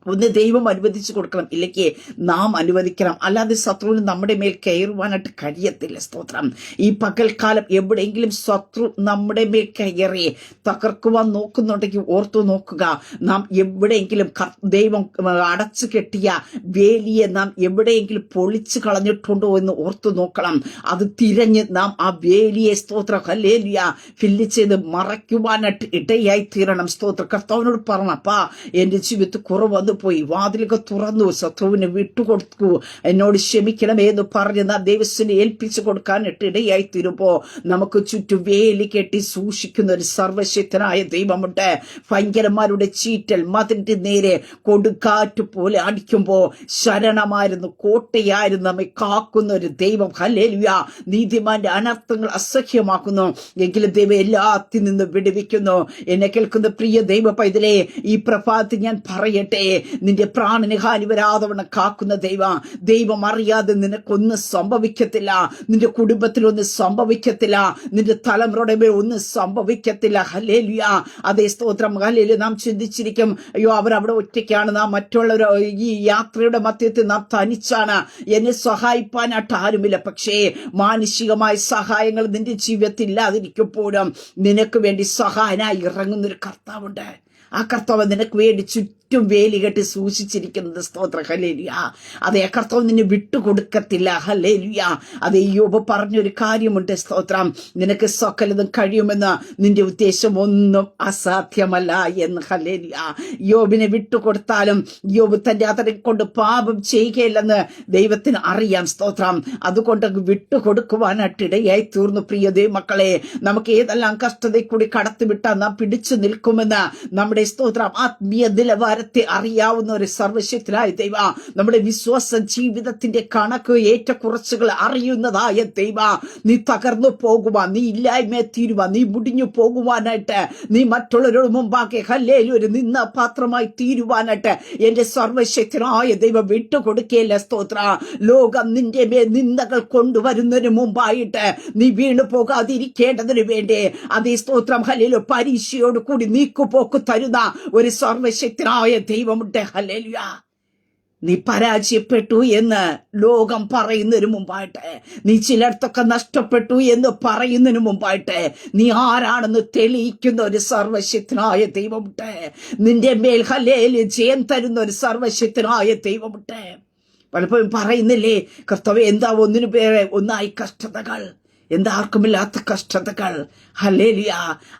ഒന്ന് ദൈവം അനുവദിച്ചു കൊടുക്കണം, ഇല്ലെങ്കിൽ നാം അനുവദിക്കണം. അല്ലാതെ ശത്രുവിന് നമ്മുടെ മേൽ കയറുവാനായിട്ട് കഴിയത്തില്ല. സ്തോത്രം. ഈ പകൽക്കാലം എവിടെയെങ്കിലും ശത്രു നമ്മുടെ മേൽ കയറി തകർക്കുവാൻ നോക്കുന്നുണ്ടെങ്കിൽ ഓർത്തു നോക്കുക, നാം എവിടെയെങ്കിലും ദൈവം അടച്ചു കെട്ടിയ വേലിയെ നാം എവിടെയെങ്കിലും പൊളിച്ചു കളഞ്ഞിട്ടുണ്ടോ എന്ന് ഓർത്തു നോക്കണം. അത് തിരഞ്ഞ് നാം ആ വേലിയെ സ്തോത്ര ഹല്ലേലൂയ ഫില്ല് ചെയ്ത് മറയ്ക്കുവാനായിട്ട് ഇടയായി തീരണം. സ്തോത്ര. കർത്താവിനോട് പറഞ്ഞപ്പാ എന്റെ ജീവിതത്തിൽ കുറവ് പോയി, വാതിലൊക്കെ തുറന്നു, ശത്രുവിനെ വിട്ടുകൊടുത്തു, എന്നോട് ക്ഷമിക്കണമേ എന്ന് പറഞ്ഞ് നാം ദൈവത്തിനെ ഏൽപ്പിച്ചു കൊടുക്കാനിട്ട് ഇടയായി തീരുമ്പോ നമുക്ക് ചുറ്റും വേലി കെട്ടി സൂക്ഷിക്കുന്ന ഒരു സർവശക്തനായ ദൈവമുണ്ട്. ഭയങ്കരന്മാരുടെ ചീറ്റൽ മതിന്റെ നേരെ കൊടുക്കാറ്റ് പോലെ അടിക്കുമ്പോ ശരണമായിരുന്നു, കോട്ടയായിരുന്നു നമ്മെ കാക്കുന്ന ഒരു ദൈവം. ഹല്ലേലൂയ. നീതിമാന്റെ അനർത്ഥങ്ങൾ അസഹ്യമാക്കുന്നു, എങ്കിലും ദൈവം എല്ലാത്തിൽ നിന്ന് വിടുവിക്കുന്നു. എന്നെ കേൾക്കുന്ന പ്രിയ ദൈവ പൈതലേ, ഈ പ്രഭാതത്തിൽ ഞാൻ പറയട്ടെ, നിന്റെ പ്രാണന് ഹാനി വരാതവണ്ണം കാക്കുന്ന ദൈവം അറിയാതെ നിനക്കൊന്നും സംഭവിക്കത്തില്ല, നിന്റെ കുടുംബത്തിലൊന്നും സംഭവിക്കത്തില്ല, നിന്റെ തലമുറയുടെ മേൽ ഒന്നും സംഭവിക്കത്തില്ല. ഹല്ലേലൂയ. അതേ സ്തോത്രം. ഹല്ലേലൂയ. നാം ചിന്തിച്ചിരിക്കും, അയ്യോ അവരവിടെ ഒറ്റയ്ക്കാണ്, നാം മറ്റുള്ളവർ ഈ യാത്രയുടെ മധ്യത്തിൽ നാം തനിച്ചാണ്, എന്നെ സഹായിപ്പാനായിട്ട് ആരുമില്ല. പക്ഷേ മാനുഷികമായ സഹായങ്ങൾ നിന്റെ ജീവിതത്തിൽ ഇല്ലാതിരിക്കുമ്പോഴും നിനക്ക് വേണ്ടി സഹായനായി ഇറങ്ങുന്നൊരു കർത്താവുണ്ട്. ആ കർത്താവ് നിനക്ക് വേണ്ടി ചുറ്റും വേലി കെട്ടി സൂക്ഷിച്ചിരിക്കുന്നത്. സ്തോത്ര. ഹല്ലേലൂയ. അതേ കർത്താവ് നിന്നെ വിട്ടുകൊടുക്കത്തില്ല. ഹല്ലേലൂയ. അതേ യോബ് പറഞ്ഞൊരു കാര്യമുണ്ട്. സ്തോത്രം. നിനക്ക് സകലതും കഴിയുമെന്ന്, നിന്റെ ഉദ്ദേശം ഒന്നും അസാധ്യമല്ല എന്ന്. ഹല്ലേലൂയ. യോബിനെ വിട്ടുകൊടുത്താലും യോബ് തന്റെ അതരെ കൊണ്ട് പാപം ചെയ്യുകയില്ലെന്ന് ദൈവത്തിന് അറിയാം. സ്തോത്രം. അതുകൊണ്ട് വിട്ടുകൊടുക്കുവാനായിട്ട് ഇടയായി തീർന്നു. പ്രിയ ദൈവമക്കളെ, നമുക്ക് ഏതെല്ലാം കഷ്ടതയിൽ കൂടി കടത്തിവിട്ടാൽ നാം പിടിച്ചു നിൽക്കുമെന്ന് നമ്മുടെ സ്തോത്രം ആത്മീയ നിലവാരത്തെ അറിയാവുന്ന ഒരു സർവശക്തനായ ദൈവ, നമ്മുടെ വിശ്വാസ ജീവിതത്തിന്റെ കണക്ക് ഏറ്റക്കുറച്ചുകൾ അറിയുന്നതായ ദൈവ, നീ തകർന്നു പോകുവാൻ, നീ ഇല്ലായ്മയെ തീരുവാൻ, നീ മുടിഞ്ഞു പോകുവാനായിട്ട്, നീ മറ്റുള്ളവരോട് മുമ്പാകെ ഹല്ലേലൂയ ഒരു നിന്ന പാത്രമായി തീരുവാനായിട്ട് എന്റെ സർവശക്തനായ ദൈവം വിട്ടുകൊടുക്കുകയില്ല. സ്തോത്ര. ലോകം നിന്റെ മേൽ നിന്ദകൾ കൊണ്ടുവരുന്നതിന് മുമ്പായിട്ട് നീ വീണു പോകാതിരിക്കേണ്ടതിന് വേണ്ടി അതേ സ്തോത്രം ഹല്ലേലൂയ പരീക്ഷയോട് കൂടി നീക്കുപോക്ക് തരുന്ന ഒരു സർവശക്തനായ ദൈവമുണ്ട്. ഹല്ലേലൂയ. നീ പരാജയപ്പെട്ടു എന്ന് ലോകം പറയുന്നതിന് മുമ്പായിട്ട്, നീ ചിലർക്കൊക്കെ നഷ്ടപ്പെട്ടു എന്ന് പറയുന്നതിന് മുമ്പായിട്ട്, നീ ആരാണെന്ന് തെളിയിക്കുന്ന ഒരു സർവശക്തനായ ദൈവമുണ്ട്. നിന്റെ മേൽ ഹല്ലേലൂയ ജയം തരുന്ന ഒരു സർവശക്തനായ ദൈവമുണ്ട്. പലപ്പോഴും പറയുന്നില്ലേ, കർത്താവേ എന്താ ഒന്നിനു പേരെ ഒന്നായി കഷ്ടതകൾ, എന്താർക്കുമില്ലാത്ത കഷ്ടതകൾ. ഹല്ലേലൂയ.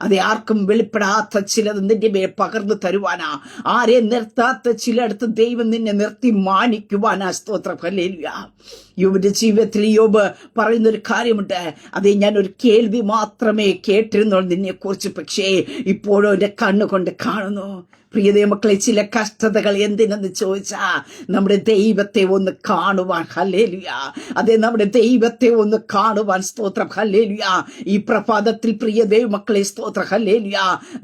അത് ആർക്കും വെളിപ്പെടാത്ത ചിലത് നിന്റെ മേൽ പകർന്നു തരുവാനാ, ആരെ നിർത്താത്ത ചിലയിടത്ത് ദൈവം നിന്നെ നിർത്തി മാനിക്കുവാനാ. സ്തോത്രം. ഹല്ലേലൂയ. യോബിന്റെ ജീവിതത്തിൽ യോബ് പറയുന്നൊരു കാര്യമുണ്ട്. അതേ ഞാൻ ഒരു കേൾവി മാത്രമേ കേട്ടിരുന്നുള്ളൂ നിന്നെ കുറിച്ച്, പക്ഷേ ഇപ്പോഴും എന്റെ കണ്ണുകൊണ്ട് കാണുന്നു. പ്രിയതേ മക്കളെ, ചില കഷ്ടതകൾ എന്തിനെന്ന് ചോദിച്ചാ നമ്മുടെ ദൈവത്തെ ഒന്ന് കാണുവാൻ. ഹല്ലേലൂയ. അതെ, നമ്മുടെ ദൈവത്തെ ഒന്ന് കാണുവാൻ. സ്തോത്രം. ഹല്ലേലൂയ. ഈ പ്രഭാതത്തിൽ പ്രിയ ദൈവമക്കളെ സ്തോത്രം. ഹല്ലേലൂയ.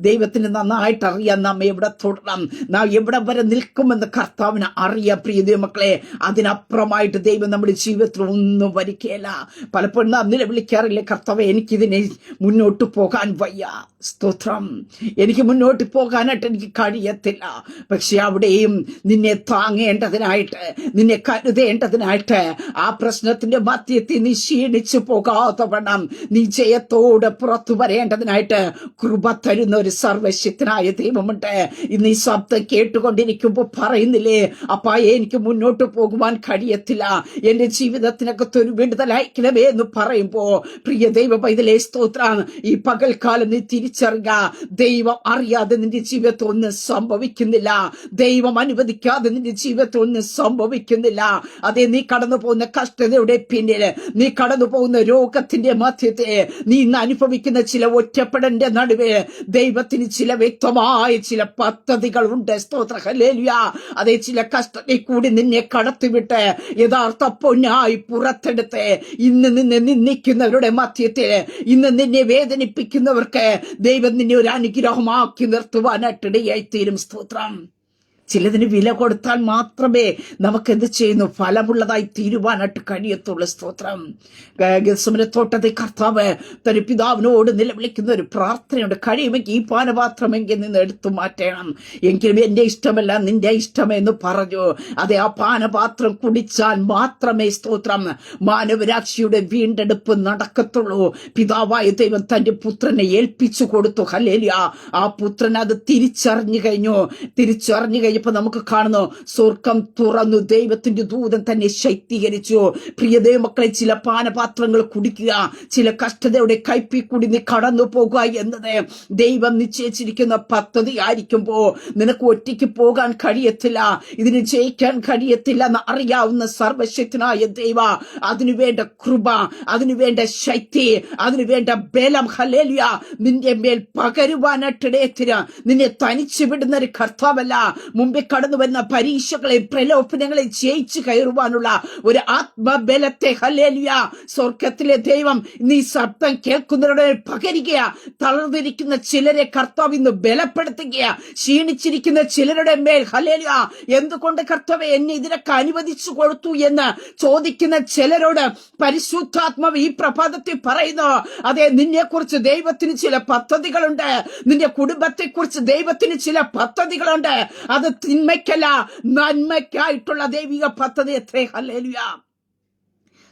ദൈവത്തിന് നന്നായിട്ട് അറിയാം നാം എവിടെ തുടരണം, നാം എവിടെ വരെ നിൽക്കുമെന്ന് കർത്താവിന് അറിയാം. പ്രിയ ദൈവമക്കളെ, അതിനപ്പുറമായിട്ട് ദൈവം നമ്മുടെ ജീവിതത്തിൽ ഒന്നും വരികയില്ല. പലപ്പോഴും നാം നിലവിളിക്കാറില്ലേ, കർത്താവേ എനിക്കിതിനെ മുന്നോട്ട് പോകാൻ വയ്യ. സ്തോത്രം. എനിക്ക് മുന്നോട്ട് പോകാനായിട്ട് എനിക്ക് കഴിയത്തില്ല. പക്ഷെ അവിടെയും നിന്നെ താങ്ങേണ്ടതിനായിട്ട്, നിന്നെ കരുതേണ്ടതിനായിട്ട്, ആ പ്രശ്നത്തിന്റെ മധ്യത്തിൽ നീ ക്ഷീണിച്ചു പോകാതെ വണ്ണം നീ ജയത്തോടെ പുറത്തു വരേണ്ടതിനായിട്ട് കൃപ തരുന്ന ഒരു സർവശക്തനായ ദൈവമുണ്ട്. ഇന്ന് ഈ ശബ്ദം കേട്ടുകൊണ്ടിരിക്കുമ്പോൾ പറയുന്നില്ലേ, അപ്പാ എനിക്ക് മുന്നോട്ട് പോകുവാൻ കഴിയത്തില്ല, എന്റെ ജീവിതത്തിനകത്ത് ഒരു വിടുതലയക്കണമേ എന്ന് പറയുമ്പോ പ്രിയ ദൈവ പൈതലേ സ്തോത്രം, ഈ പകൽക്കാലം നീ തിരിച്ചറിയുക, ദൈവം അറിയാതെ നിന്റെ ജീവിതത്തിൽ ഒന്നും സംഭവിക്കുന്നില്ല, ദൈവം അനുവദിക്കാതെ നിന്റെ ജീവിതത്തിൽ ഒന്നും സംഭവിക്കുന്നില്ല. അതേ, നീ കടന്നു പോകുന്ന കഷ്ടതയുടെ പിന്നില്, നീ കടന്നു പോകുന്ന രോഗത്തിന്റെ മധ്യത്തെ, നീ ഇന്ന് അനുഭവിക്കുന്ന ചില ഒറ്റപ്പെടന്റെ നടുവേ ദൈവത്തിന് ചില വ്യക്തമായ ചില പദ്ധതികൾ ഉണ്ട്. സ്തോത്ര. ഹല്ലേലൂയ. അതേ, ചില കഷ്ടതയിൽ കൂടി നിന്നെ കടത്തിവിട്ട് യഥാർത്ഥ പൊന്നായി പുറത്തെടുത്ത് ഇന്ന് നിന്നെ നിന്ദിക്കുന്നവരുടെ മധ്യത്തിൽ, ഇന്ന് നിന്നെ വേദനിപ്പിക്കുന്നവർക്ക് ദൈവം നിന്നെ ഒരു അനുഗ്രഹമാക്കി നിർത്തുവാനായിട്ടിടയായി തീരും. സ്തോത്രം. ചിലതിന് വില കൊടുത്താൽ മാത്രമേ നമുക്കെന്ത് ചെയ്യുന്നു ഫലമുള്ളതായി തീരുവാനായിട്ട് കഴിയത്തുള്ളൂ. സ്തോത്രം. ഗെത്സമനത്തോട്ടത്തിൽ കർത്താവ് തന്റെ പിതാവിനോട് നിലവിളിക്കുന്ന ഒരു പ്രാർത്ഥനയുണ്ട്. കഴിയുമെങ്കിൽ ഈ പാനപാത്രമെങ്കിൽ നിന്ന് എടുത്തു മാറ്റണം, എങ്കിലും എന്റെ ഇഷ്ടമല്ല നിന്റെ ഇഷ്ടമെന്ന് പറഞ്ഞു. അതെ, ആ പാനപാത്രം കുടിച്ചാൽ മാത്രമേ സ്തോത്രം മാനവരാശിയുടെ വീണ്ടെടുപ്പ് നടക്കത്തുള്ളൂ. പിതാവായ ദൈവം തന്റെ പുത്രനെ ഏൽപ്പിച്ചു കൊടുത്തു. ഹല്ലേലൂയ. ആ പുത്രൻ അത് തിരിച്ചറിഞ്ഞു കഴിഞ്ഞപ്പോ നമുക്ക് കാണുന്നു, സ്വർഗം തുറന്നു, ദൈവത്തിന്റെ ദൂതൻ തന്നെ ശക്തീകരിച്ചു. പ്രിയ ദൈവമക്കളെ, ചില പാനപാത്രങ്ങൾ കുടിക്കുക, ചില കഷ്ടതയുടെ കൈപ്പി കൂടി നീ കടന്നു പോകുക എന്നത് ദൈവം നിശ്ചയിച്ചിരിക്കുന്ന പദ്ധതി ആയിരിക്കുമ്പോ നിനക്ക് ഒറ്റയ്ക്ക് പോകാൻ കഴിയത്തില്ല, ഇതിന് ജയിക്കാൻ കഴിയത്തില്ല എന്ന് അറിയാവുന്ന സർവശക്തനായ ദൈവ അതിനുവേണ്ട കൃപ, അതിനുവേണ്ട ശക്തി, അതിനുവേണ്ട ബലം ഹല്ലേലൂയ നിന്റെ മേൽ പകരുവാനായിട്ടിടയത്തിന് നിന്നെ തനിച്ചു വിടുന്ന ഒരു കർത്താവല്ല, മുമ്പിൽ കടന്നു വരുന്ന പരീക്ഷകളെ പ്രലോഭനങ്ങളെ ജയിച്ചു കയറുവാനുള്ള ഒരു ആത്മബലത്തെ ഹല്ലേലൂയ സ്വർഗത്തിലെ ദൈവം നീ ശബ്ദം കേൾക്കുന്നവരുടെ പകരിക. തളർന്നിരിക്കുന്ന ചിലരെ കർത്താവ് ഇന്ന് ബലപ്പെടുത്തുക, ക്ഷീണിച്ചിരിക്കുന്ന ചിലരുടെ മേൽ ഹല്ലേലൂയ എന്തുകൊണ്ട് കർത്താവേ എന്നെ ഇതിനൊക്കെ അനുവദിച്ചു കൊടുത്തു എന്ന് ചോദിക്കുന്ന ചിലരോട് പരിശുദ്ധാത്മാവ് ഈ പ്രഭാതത്തിൽ പറയുന്നു, അതെ, നിന്നെ കുറിച്ച് ദൈവത്തിന് ചില പദ്ധതികളുണ്ട്, നിന്റെ കുടുംബത്തെ കുറിച്ച് ദൈവത്തിന് ചില പദ്ധതികളുണ്ട്. അത് തിന്മയ്ക്കല്ല, നന്മയ്ക്കായിട്ടുള്ള ദൈവിക പദ്ധതി എത്രേ. ഹല്ലേലൂയ.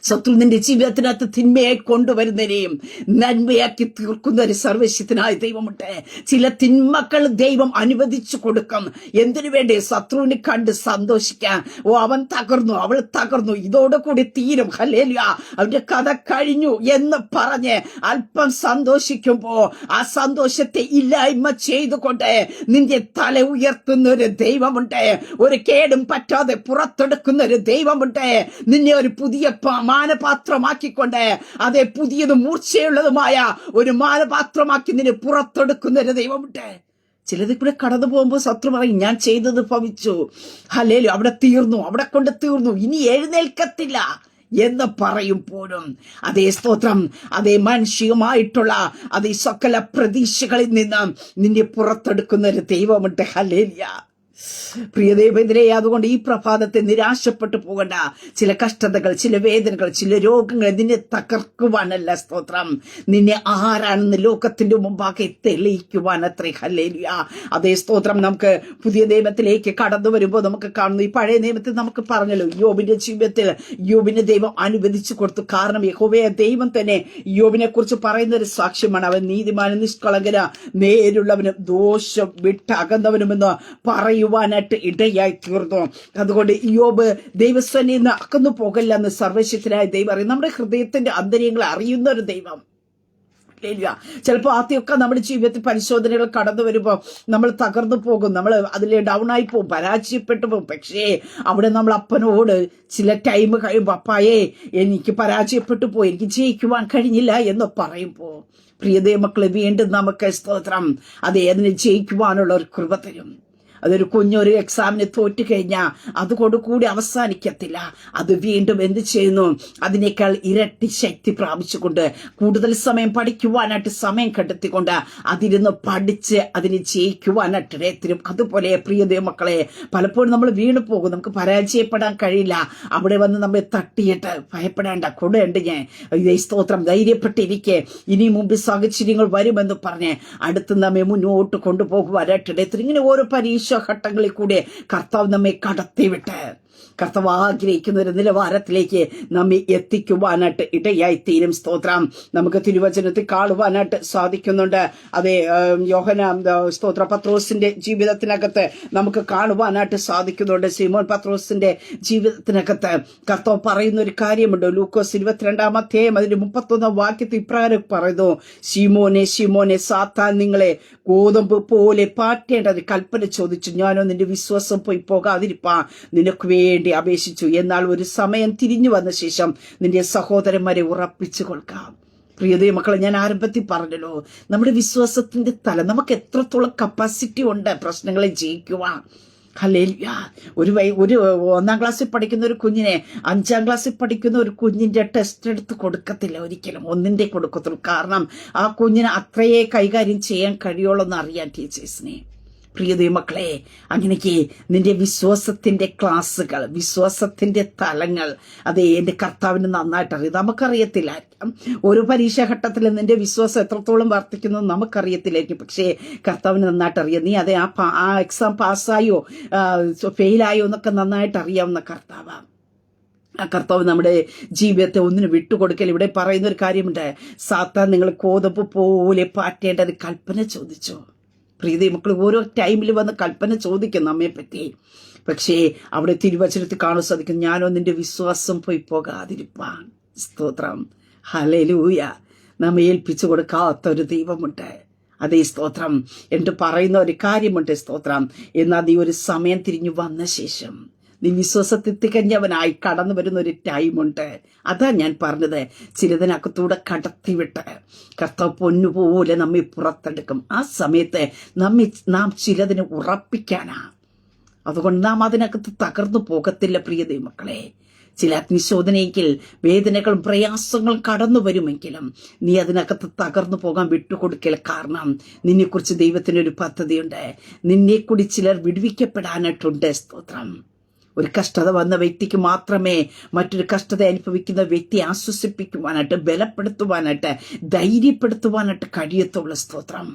ശത്രു നിന്റെ ജീവിതത്തിനകത്ത് തിന്മയായി കൊണ്ടുവരുന്നതിനെയും നന്മയാക്കി തീർക്കുന്ന ഒരു സർവശക്തനായ ദൈവമുണ്ട്. ചില തിന്മകൾ ദൈവം അനുവദിച്ചു കൊടുക്കും. എന്തിനു വേണ്ടി? ശത്രുവിനെ കണ്ട് സന്തോഷിക്കാൻ. അവൻ തകർന്നു, അവൾ തകർന്നു, ഇതോടുകൂടി തീരും, ഹല്ലേലൂയ അവന്റെ കഥ കഴിഞ്ഞു എന്ന് പറഞ്ഞ് അല്പം സന്തോഷിക്കുമ്പോ ആ സന്തോഷത്തെ ഇല്ലായ്മ ചെയ്തുകൊണ്ട് നിന്റെ തല ഉയർത്തുന്ന ഒരു ദൈവമുണ്ട്. ഒരു കേടും പറ്റാതെ പുറത്തെടുക്കുന്ന ഒരു ദൈവമുണ്ട്. നിന്നെ ഒരു പുതിയ മാനപാത്രമാക്കിക്കൊണ്ട്, അതേ, പുതിയതും മൂർച്ചയുള്ളതുമായ ഒരു മാനപാത്രമാക്കി നിന്നെ പുറത്തെടുക്കുന്ന ഒരു ദൈവമുണ്ട്. ചിലത് കൂടെ കടന്നു പോകുമ്പോൾ ശത്രു പറയും, ഞാൻ ചെയ്തത് ഭവിച്ചു, ഹല്ലേലൂയ അവിടെ തീർന്നു, അവിടെ കൊണ്ട് തീർന്നു, ഇനി എഴുന്നേൽക്കത്തില്ല എന്ന് പറയുമ്പോഴും അതേ സ്തോത്രം, അതേ മാനുഷികമായിട്ടുള്ള അതേ സകല പ്രതീക്ഷകളിൽ നിന്ന് നിന്നെ പുറത്തെടുക്കുന്ന ഒരു ദൈവമുണ്ട്. ഹല്ലേലൂയ. പ്രിയ ദൈവത്തിനെ, അതുകൊണ്ട് ഈ പ്രഭാതത്തെ നിരാശപ്പെട്ടു പോകണ്ട. ചില കഷ്ടതകൾ, ചില വേദനകൾ, ചില രോഗങ്ങൾ നിന്നെ തകർക്കുവാനല്ല സ്തോത്രം, നിന്നെ ആരാണെന്ന് ലോകത്തിന്റെ മുമ്പാകെ തെളിയിക്കുവാൻ അത്രേ. ഹല്ലേലൂയ. അതേ സ്തോത്രം. നമുക്ക് പുതിയ നിയമത്തിലേക്ക് കടന്നു വരുമ്പോൾ നമുക്ക് കാണുന്നു, ഈ പഴയ നിയമത്തിൽ നമുക്ക് പറഞ്ഞല്ലോ, യോബിന്റെ ജീവിതത്തിൽ യോബിനെ ദൈവം അനുവദിച്ചു കൊടുത്തു. കാരണം യഹോവയായ ദൈവം തന്നെ യോബിനെ കുറിച്ച് പറയുന്ന ഒരു സാക്ഷ്യമാണ്, അവൻ നീതിമാനും നിഷ്കളങ്കന നേരുള്ളവനും ദോഷം വിട്ടകന്നവനുമെന്ന് പറയുവാനായിട്ട് ഇടയായി തീർന്നു. അതുകൊണ്ട് യോബ് ദൈവസന്നിധിയിൽ നിന്ന് അകന്നു പോകല്ല എന്ന് സർവശക്തനായ ദൈവം അറിയും. നമ്മുടെ ഹൃദയത്തിന്റെ അന്തര്യങ്ങളെ അറിയുന്ന ഒരു ദൈവം. ചിലപ്പോൾ ആദ്യമൊക്കെ നമ്മുടെ ജീവിതത്തിൽ പരിശോധനകൾ കടന്നു വരുമ്പോൾ നമ്മൾ തകർന്നു പോകും, നമ്മൾ അതിൽ ഡൗൺ ആയി പോകും, പരാജയപ്പെട്ടു പോകും. പക്ഷേ അവിടെ നമ്മൾ അപ്പനോട് ചില ടൈം കഴിയുമ്പോൾ, അപ്പായേ എനിക്ക് പരാജയപ്പെട്ടു പോയി, എനിക്ക് ജയിക്കുവാൻ കഴിഞ്ഞില്ല എന്ന് പറയുമ്പോൾ പ്രിയതേ മക്കളെ, വീണ്ടും നമുക്ക് സ്തോത്രം അതേ അതിനെ ജയിക്കുവാനുള്ള ഒരു കൃപ തരും. അതൊരു കുഞ്ഞൊരു എക്സാമിന് തോറ്റു കഴിഞ്ഞാൽ അതുകൊണ്ട് കൂടി അവസാനിക്കത്തില്ല. അത് വീണ്ടും എന്ത് ചെയ്യുന്നു? അതിനേക്കാൾ ഇരട്ടി ശക്തി പ്രാപിച്ചുകൊണ്ട് കൂടുതൽ സമയം പഠിക്കുവാനായിട്ട് സമയം കണ്ടെത്തിക്കൊണ്ട് അതിരുന്ന് പഠിച്ച് അതിന് ജയിക്കുവാനായിട്ട് ഇടയത്തിരും. അതുപോലെ പ്രിയ മക്കളെ, പലപ്പോഴും നമ്മൾ വീണു പോകും, നമുക്ക് പരാജയപ്പെടാൻ കഴിയില്ല. അവിടെ വന്ന് നമ്മെ തട്ടിയിട്ട് ഭയപ്പെടേണ്ട, കൊടുണ്ട് ഞാൻ ഇതേ സ്തോത്രം, ധൈര്യപ്പെട്ടിരിക്കെ, ഇനി മുമ്പ് സാഹചര്യങ്ങൾ വരുമെന്ന് പറഞ്ഞ് അടുത്ത് നമ്മെ മുന്നോട്ട് കൊണ്ടുപോകുവാനായിട്ട് ഇടയത്തിരും. ഇങ്ങനെ ഓരോ പരീക്ഷ ഘട്ടങ്ങളിൽ കൂടെ കർത്താവ് നമ്മെ കടത്തിവിട്ട് കർത്താവ് ആഗ്രഹിക്കുന്ന ഒരു നിലവാരത്തിലേക്ക് നമ്മെ എത്തിക്കുവാനായിട്ട് ഇടയായി തീരും. സ്തോത്രം. നമുക്ക് തിരുവചനത്തിൽ കാണുവാനായിട്ട് സാധിക്കുന്നുണ്ട്. അതേ, യോഹന്നാൻ സ്തോത്ര പത്രോസിന്റെ ജീവിതത്തിനകത്ത് നമുക്ക് കാണുവാനായിട്ട് സാധിക്കുന്നുണ്ട്. ശിമോൻ പത്രോസിന്റെ ജീവിതത്തിനകത്ത് കർത്താവ് പറയുന്ന ഒരു കാര്യമുണ്ട്. ലൂക്കോസ് 22-ാം അധ്യായം അതിന്റെ 31-ാം വാക്യത്തിൽ ഇപ്രകാരം പറയുന്നു, ശിമോനെ ശിമോനെ, സാത്താൻ നിങ്ങളെ ഗോതമ്പ് പോലെ പാറ്റേണ്ടത് കൽപ്പന ചോദിച്ചു, ഞാനോ നിന്റെ വിശ്വാസം പോയി പോകാതിരിപ്പാ നിനക്ക് വേണ്ടി അപേക്ഷിച്ചു. എന്നാൽ ഒരു സമയം തിരിഞ്ഞു വന്ന ശേഷം നിന്റെ സഹോദരന്മാരെ ഉറപ്പിച്ചു കൊടുക്കാം. പ്രിയതേ മക്കളെ, ഞാൻ ആരംഭത്തിൽ പറഞ്ഞല്ലോ, നമ്മുടെ വിശ്വാസത്തിന്റെ തലം, നമുക്ക് എത്രത്തോളം കപ്പാസിറ്റി ഉണ്ട് പ്രശ്നങ്ങളെ ജയിക്കുവാൻ. ഹല്ലേലൂയ. ഒരു 1-ാം ക്ലാസ്സിൽ പഠിക്കുന്ന ഒരു കുഞ്ഞിനെ 5-ാം ക്ലാസ്സിൽ പഠിക്കുന്ന ഒരു കുഞ്ഞിന്റെ ടെസ്റ്റ് എടുത്ത് കൊടുക്കത്തില്ല, ഒരിക്കലും 1ന്റെ കൊടുക്കത്തുള്ളൂ. കാരണം ആ കുഞ്ഞിന് അത്രയേ കൈകാര്യം ചെയ്യാൻ കഴിയുള്ളൂ എന്ന് അറിയാൻ ടീച്ചേഴ്സിനെ. പ്രിയ ദൈവമക്കളെ, അങ്ങനെയൊക്കെ നിന്റെ വിശ്വാസത്തിന്റെ ക്ലാസ്സുകൾ, വിശ്വാസത്തിന്റെ തലങ്ങൾ, അതെ എൻ്റെ കർത്താവിന് നന്നായിട്ട് അറിയാം. നമുക്കറിയത്തില്ല ഓരോ പരീക്ഷാഘട്ടത്തിൽ നിന്റെ വിശ്വാസം എത്രത്തോളം വർദ്ധിക്കുന്നു നമുക്കറിയത്തില്ലായിരിക്കും. പക്ഷേ കർത്താവിന് നന്നായിട്ട് അറിയാം. നീ അതെ ആ എക്സാം പാസ്സായോ ഫെയിലായോ എന്നൊക്കെ നന്നായിട്ട് അറിയാവുന്ന കർത്താവാണ്. ആ കർത്താവ് നമ്മുടെ ജീവിതത്തെ ഒന്നിനും വിട്ടുകൊടുക്കൽ. ഇവിടെ പറയുന്ന ഒരു കാര്യമുണ്ട്, സാത്താൻ നിങ്ങൾ കോതപ്പ് പോലെ പാറ്റേണ്ട ഒരു കൽപ്പന ചോദിച്ചു. പ്രീതി മക്കൾ ഓരോ ടൈമിൽ വന്ന് കൽപ്പന ചോദിക്കും നമ്മെ പറ്റി. പക്ഷേ അവിടെ തിരുവചനത്തിൽ കാണാൻ സാധിക്കും, ഞാനോ നിന്റെ വിശ്വാസം പോകാതിരിപ്പാൻ. സ്തോത്രം, ഹല്ലേലൂയ. നമ്മെ ഏൽപ്പിച്ചു കൊടുക്കാത്ത ഒരു ദൈവമുണ്ട്. അതേ സ്തോത്രം. എന്നിട്ട് പറയുന്ന ഒരു കാര്യമുണ്ട്, സ്തോത്രം. എന്നാൽ നീ ഒരു സമയം തിരിഞ്ഞു വന്ന ശേഷം നീ വിശ്വാസത്തിൽ തികഞ്ഞവനായി കടന്നു വരുന്ന ഒരു ടൈമുണ്ട്. അതാ ഞാൻ പറഞ്ഞത്, ചിലതിനകത്തൂടെ കടത്തിവിട്ട് കർത്താവ് പൊന്നുപോലെ നമ്മെ പുറത്തെടുക്കും. ആ സമയത്ത് നാം ചിലതിന് ഉറപ്പിക്കാനാ. അതുകൊണ്ട് നാം അതിനകത്ത് തകർന്നു പോകത്തില്ല പ്രിയ ദൈവമക്കളെ. ചില അഗ്നിശോധനയെങ്കിൽ വേദനകളും പ്രയാസങ്ങളും കടന്നു വരുമെങ്കിലും നീ അതിനകത്ത് തകർന്നു പോകാൻ വിട്ടുകൊടുക്കൽ. കാരണം നിന്നെക്കുറിച്ച് ദൈവത്തിനൊരു പദ്ധതിയുണ്ട്. നിന്നെക്കൂടി ചിലർ വിടുവിക്കപ്പെടാനായിട്ടുണ്ട്. സ്തോത്രം. ഒരു കഷ്ടത വന്ന വ്യക്തിക്ക് മാത്രമേ മറ്റൊരു കഷ്ടത അനുഭവിക്കുന്ന വ്യക്തിയെ ആശ്വസിപ്പിക്കുവാനായിട്ട്, ബലപ്പെടുത്തുവാനായിട്ട്, ധൈര്യപ്പെടുത്തുവാനായിട്ട് കഴിയത്തുള്ളൂ. സ്തോത്രം.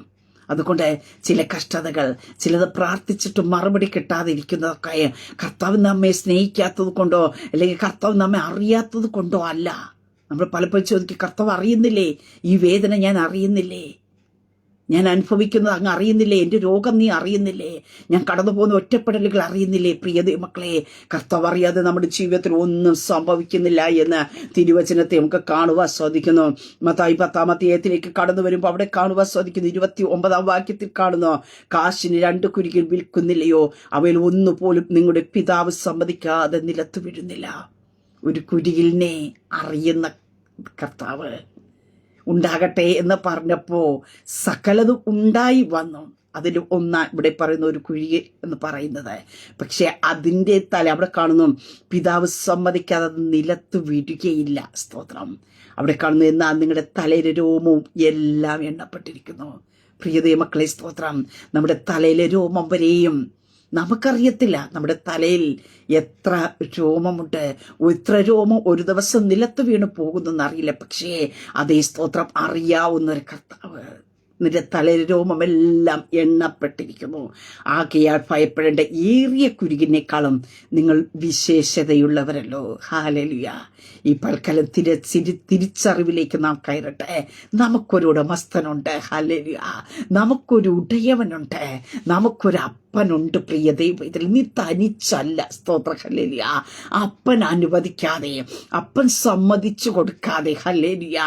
അതുകൊണ്ട് ചില കഷ്ടതകൾ, ചിലത് പ്രാർത്ഥിച്ചിട്ട് മറുപടി കിട്ടാതിരിക്കുന്നതൊക്കെ കർത്താവ് നമ്മെ സ്നേഹിക്കാത്തത് കൊണ്ടോ അല്ലെങ്കിൽ കർത്താവ് നമ്മെ അറിയാത്തത് കൊണ്ടോ അല്ല. നമ്മൾ പലപ്പോഴും ചോദിക്കും, കർത്താവ് അറിയുന്നില്ലേ ഈ വേദന? ഞാൻ അറിയുന്നില്ലേ? ഞാൻ അനുഭവിക്കുന്നത് അങ്ങ് അറിയുന്നില്ലേ? എൻ്റെ രോഗം നീ അറിയുന്നില്ലേ? ഞാൻ കടന്നു പോകുന്ന ഒറ്റപ്പെടലുകൾ അറിയുന്നില്ലേ? പ്രിയ മക്കളെ, കർത്താവ് അറിയാതെ നമ്മുടെ ജീവിതത്തിൽ ഒന്നും സംഭവിക്കുന്നില്ല എന്ന് തിരുവചനത്തെ നമുക്ക് കാണുവാൻ സാധിക്കുന്നു. മത്തായി 10-ാം അധ്യായത്തിലേക്ക് കടന്നു വരുമ്പോൾ അവിടെ കാണുവാൻ സാധിക്കുന്നു. 29-ാം വാക്യത്തിൽ കാണുന്നു, കാശിന് 2 കുരികിൽ വിൽക്കുന്നില്ലയോ? അവയിൽ ഒന്നുപോലും നിങ്ങളുടെ പിതാവ് സമ്മതിക്കാതെ നിലത്ത് വീഴുന്നില്ല. ഒരു കുരികിലിനെ അറിയുന്ന കർത്താവ് ഉണ്ടാകട്ടെ എന്ന് പറഞ്ഞപ്പോ സകലതും ഉണ്ടായി വന്നു. അതിൽ ഇവിടെ പറയുന്ന ഒരു കുഴി എന്ന് പറയുന്നത്. പക്ഷെ അതിൻ്റെ അവിടെ കാണുന്നു, പിതാവ് സമ്മതിക്കാതെ നിലത്ത് വീഴുകയില്ല. സ്തോത്രം. അവിടെ കാണുന്നു, എന്നാൽ നിങ്ങളുടെ തലയിലെ രോമവും എല്ലാം എണ്ണപ്പെട്ടിരിക്കുന്നു. പ്രിയ മക്കളെ, സ്തോത്രം. നമ്മുടെ തലയിലെ രോമം വരെയും നമുക്കറിയത്തില്ല നമ്മുടെ തലയിൽ എത്ര രോമമുണ്ട്. എത്ര രോമം ഒരു ദിവസം നിലത്ത് വീണ് പോകുന്നെന്ന് അറിയില്ല. പക്ഷേ അതേ സ്തോത്രം അറിയാവുന്ന ഒരു കർത്താവ്. നിന്റെ തലയിൽ രോമമെല്ലാം എണ്ണപ്പെട്ടിരിക്കുന്നു. ആകയാൽ ഭയപ്പെടേണ്ട, ഏറിയ കുരുകിനേക്കാളും നിങ്ങൾ വിശേഷതയുള്ളവരല്ലോ. ഹല്ലേലൂയ. ഈ പൽക്കാലം തിരിച്ചറിവിലേക്ക് നാം കയറട്ടെ. നമുക്കൊരു ഉടമസ്ഥനുണ്ട്. ഹല്ലേലൂയ. നമുക്കൊരു ഉടയവനുണ്ട്. നമുക്കൊരു അപ്പനുണ്ട്. പ്രിയ ദൈവം, ഇതിൽ നീ തനിച്ചല്ല. സ്തോത്ര. ഹല്ലേലൂയ. അപ്പൻ അനുവദിക്കാതെ, അപ്പൻ സമ്മതിച്ചു കൊടുക്കാതെ, ഹല്ലേലൂയ,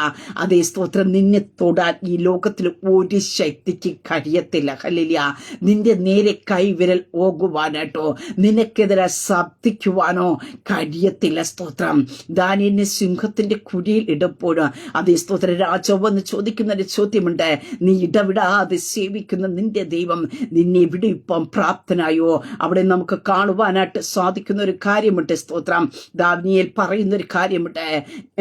അതേ സ്തോത്രം, നിന്നെ തൊടാൻ ഈ ലോകത്തിൽ ഒരു ശക്തിക്ക് കഴിയത്തില്ല. ഹല്ലേലൂയ. നിന്റെ നേരെ കൈവിരൽ ഓകുവാനായിട്ടോ നിനക്കെതിരെ ശബ്ദിക്കുവാനോ കഴിയത്തില്ല. സ്തോത്രം. ദാനിയേലിനെ സിംഹത്തിന്റെ കുഴിയിൽ ഇടുമ്പോഴും അതേ സ്തോത്രം, രാജാവ് എന്ന് ചോദിക്കുന്ന ഒരു ചോദ്യമുണ്ട്. നീ ഇടവിടാതെ സേവിക്കുന്ന നിന്റെ ദൈവം നിന്നെ വിടുവിപ്പാൻ പ്രാപ്തനായോ? അവിടെ നമുക്ക് കാണുവാനായിട്ട് സാധിക്കുന്ന ഒരു കാര്യമുണ്ട്. സ്തോത്രം. ദാനിയേൽ പറയുന്ന ഒരു കാര്യമുണ്ട്,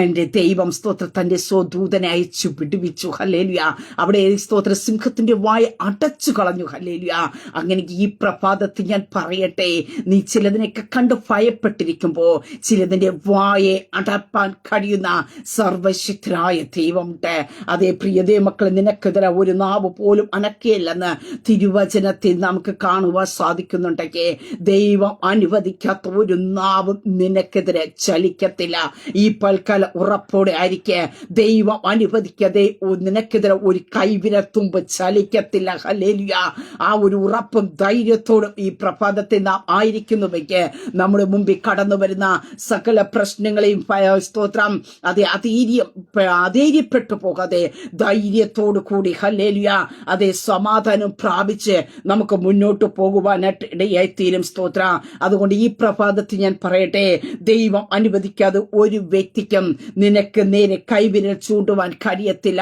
എന്റെ ദൈവം സ്തോത്രം തന്റെ സ്വദൂതനെ അയച്ചു വിടുവിച്ചു. ഹല്ലേലൂയ. അവിടെ സ്തോത്ര സിംഹത്തിന്റെ വായ അടച്ചു കളഞ്ഞു. ഹല്ലേലൂയ. അങ്ങനെ ഈ പ്രഭാതത്തിൽ ഞാൻ പറയട്ടെ, നീ ചിലതിനൊക്കെ കണ്ട് ഭയപ്പെട്ടിരിക്കുമ്പോ ചിലതിന്റെ വായെ അടപ്പാൻ കഴിയുന്ന സർവശക്തനായ ദൈവമുണ്ട്. അതേ പ്രിയതേ മക്കളെ, നിനക്കെതിരെ ഒരു നാവ് പോലും അനക്കിയില്ലെന്ന് തിരുവചനത്തിൽ നമുക്ക് കാണുവാൻ സാധിക്കുന്നുണ്ടെങ്കിൽ ദൈവം അനുവദിക്കാത്ത ഒരു നാവും നിനക്കെതിരെ ചലിക്കത്തില്ല. ഈ പൽക്കാല ഉറപ്പോടെ ആയിരിക്കെ, ദൈവം അനുവദിക്കാതെ നിനക്കെതിരെ ഒരു കൈവിരത്തുമ്പ് ചലിക്കത്തില്ല. ഹല്ലേലൂയ. ആ ഒരു ഉറപ്പും ധൈര്യത്തോടും ഈ പ്രഭാതത്തെ നാം ആയിരിക്കുന്നുവെങ്കിൽ നമ്മുടെ മുമ്പിൽ കടന്നു വരുന്ന സകല പ്രശ്നങ്ങളെയും സ്തോത്രം അധൈര്യപ്പെട്ടു പോകാതെ ധൈര്യത്തോടു കൂടി, ഹല്ലേലൂയ, അതേ സമാധാനം പ്രാപിച്ച് നമുക്ക് മുന്നോട്ട് പോകുവാനായിട്ട് ഇടയായിത്തീരും. സ്തോത്ര. അതുകൊണ്ട് ഈ പ്രഭാതത്തിൽ ഞാൻ പറയട്ടെ, ദൈവം അനുവദിക്കാതെ ഒരു വ്യക്തിക്കും നിനക്ക് നേരെ കൈവിരൽ ചൂണ്ടുവാൻ കഴിയത്തില്ല.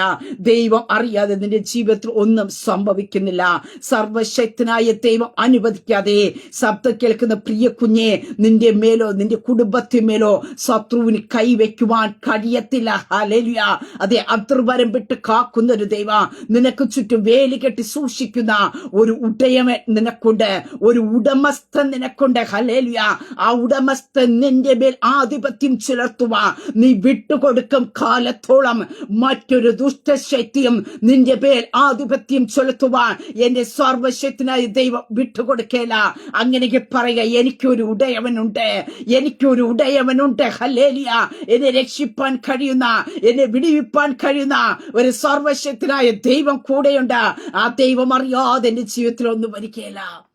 ദൈവം അറിയാതെ നിന്റെ ജീവിതത്തിൽ ഒന്നും സംഭവിക്കുന്നില്ല. സർവശക്തനായ ദൈവം അനുവദിക്കാതെ ശബ്ദം കേൾക്കുന്ന പ്രിയ കുഞ്ഞെ, നിന്റെ മേലോ നിന്റെ കുടുംബത്തിന്മേലോ ശത്രുവിന് കൈവയ്ക്കുവാൻ കഴിയത്തില്ല. ഹല്ലേലൂയ. അതേ അതിർവരം വിട്ട് കാക്കുന്ന ഒരു ദൈവം, നിനക്ക് ചുറ്റും വേലി കെട്ടി സൂക്ഷിക്കുന്ന ഒരു ഉടയമൻ നിനക്ക് നിനക്കുണ്ട്, ഒരു ഉടമസ്ഥൻ നിനക്കുണ്ട്. ഹല്ലേലൂയ. ആ ഉടമസ്ഥൻ നിന്റെ മേൽ ആധിപത്യം ചെലുത്തുവാൻ നീ വിട്ടുകൊടുക്കും കാലത്തോളം മറ്റൊരു ദുഷ്ടശക്തിയും നിന്റെ മേൽ ആധിപത്യം ചെലുത്തുവാൻ എന്റെ സർവശക്തനായ ദൈവം വിട്ടുകൊടുക്കേല. അങ്ങനെയൊക്കെ പറയുക, എനിക്കൊരു ഉടയവനുണ്ട്, എനിക്കൊരു ഉടയവനുണ്ട്. ഹല്ലേലൂയ. എന്നെ രക്ഷിപ്പാൻ കഴിയുന്ന, എന്നെ വിടുവിപ്പാൻ കഴിയുന്ന ഒരു സർവശക്തനായ ദൈവം കൂടെയുണ്ട്. ആ ദൈവം അറിയാതെ എന്റെ ജീവിതത്തിൽ ഒന്നും വരികയില്ല.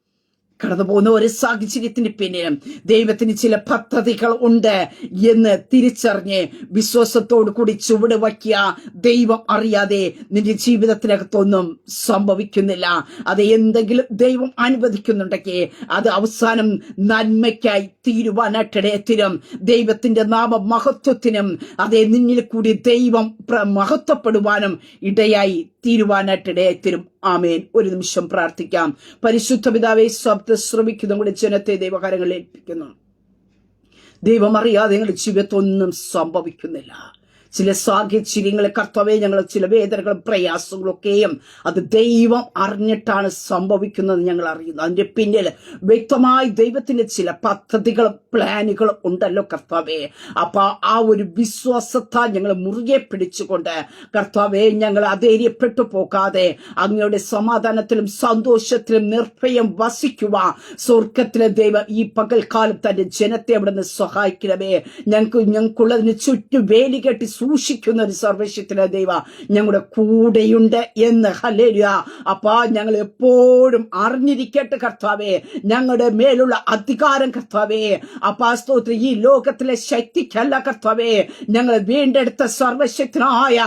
കടന്നു പോകുന്ന ഒരു സാഹചര്യത്തിന് പിന്നിലും ദൈവത്തിന് ചില പദ്ധതികൾ ഉണ്ട് എന്ന് തിരിച്ചറിഞ്ഞ് വിശ്വാസത്തോടു കൂടി ചുവട് വയ്ക്കുക. ദൈവം അറിയാതെ നിന്റെ ജീവിതത്തിനകത്തൊന്നും സംഭവിക്കുന്നില്ല. അത് എന്തെങ്കിലും ദൈവം അനുവദിക്കുന്നുണ്ടെങ്കിൽ അത് അവസാനം നന്മയ്ക്കായി തീരുവാനായിട്ടിടയത്തിനും ദൈവത്തിന്റെ നാമ മഹത്വത്തിനും അതേ നിന്നിൽ കൂടി ദൈവം മഹത്വപ്പെടുവാനും ഇടയായി തീരുവാനായിട്ടിടയത്തിനും. ആമേൻ. ഒരു നിമിഷം പ്രാർത്ഥിക്കാം. പരിശുദ്ധ പിതാവേ, ശബ്ദം ശ്രവിക്കുന്ന കൂടി ജനത്തെ ദൈവകാര്യങ്ങളിൽ ഏൽപ്പിക്കുന്നു. ദൈവം അറിയാതെ ഞങ്ങളുടെ ജീവിതത്തൊന്നും സംഭവിക്കുന്നില്ല. ചില സാഹചര്യങ്ങളെ കർത്താവേ, ഞങ്ങൾ ചില വേദനകളും പ്രയാസങ്ങളൊക്കെയും അത് ദൈവം അറിഞ്ഞിട്ടാണ് സംഭവിക്കുന്നത് ഞങ്ങൾ അറിയുന്നു. അതിന്റെ പിന്നിൽ വ്യക്തമായി ദൈവത്തിന്റെ ചില പദ്ധതികളും പ്ലാനുകളും ഉണ്ടല്ലോ കർത്താവേ. അപ്പൊ ആ ഒരു വിശ്വാസത്താൽ ഞങ്ങൾ മുറുകെ പിടിച്ചുകൊണ്ട് കർത്താവേ, ഞങ്ങൾ അധൈര്യപ്പെട്ടു പോകാതെ അങ്ങയുടെ സമാധാനത്തിലും സന്തോഷത്തിലും നിർഭയം വസിക്കുവാൻ സ്വർഗത്തിലെ ദൈവം ഈ പകൽക്കാലം തന്റെ ജനത്തെ അവിടെ നിന്ന് സഹായിക്കണമേ. ഞങ്ങൾക്കുള്ളതിന് ചുറ്റും വേലി കെട്ടി സൂക്ഷിക്കുന്ന ഒരു സർവശക്തനായ ദൈവം ഞങ്ങളുടെ കൂടെയുണ്ട് എന്ന്. ഹല്ലേലൂയ. അപ്പാ, ഞങ്ങൾ എപ്പോഴും അറിഞ്ഞിരിക്കട്ടെ കർത്താവേ, ഞങ്ങളുടെ മേലുള്ള അധികാരം കർത്താവേ. അപ്പാ സ്തോത്രം, ഈ ലോകത്തിലെ ശക്തിക്കല്ല കർത്താവേ, ഞങ്ങൾ വീണ്ടെടുത്ത സർവശക്തനായ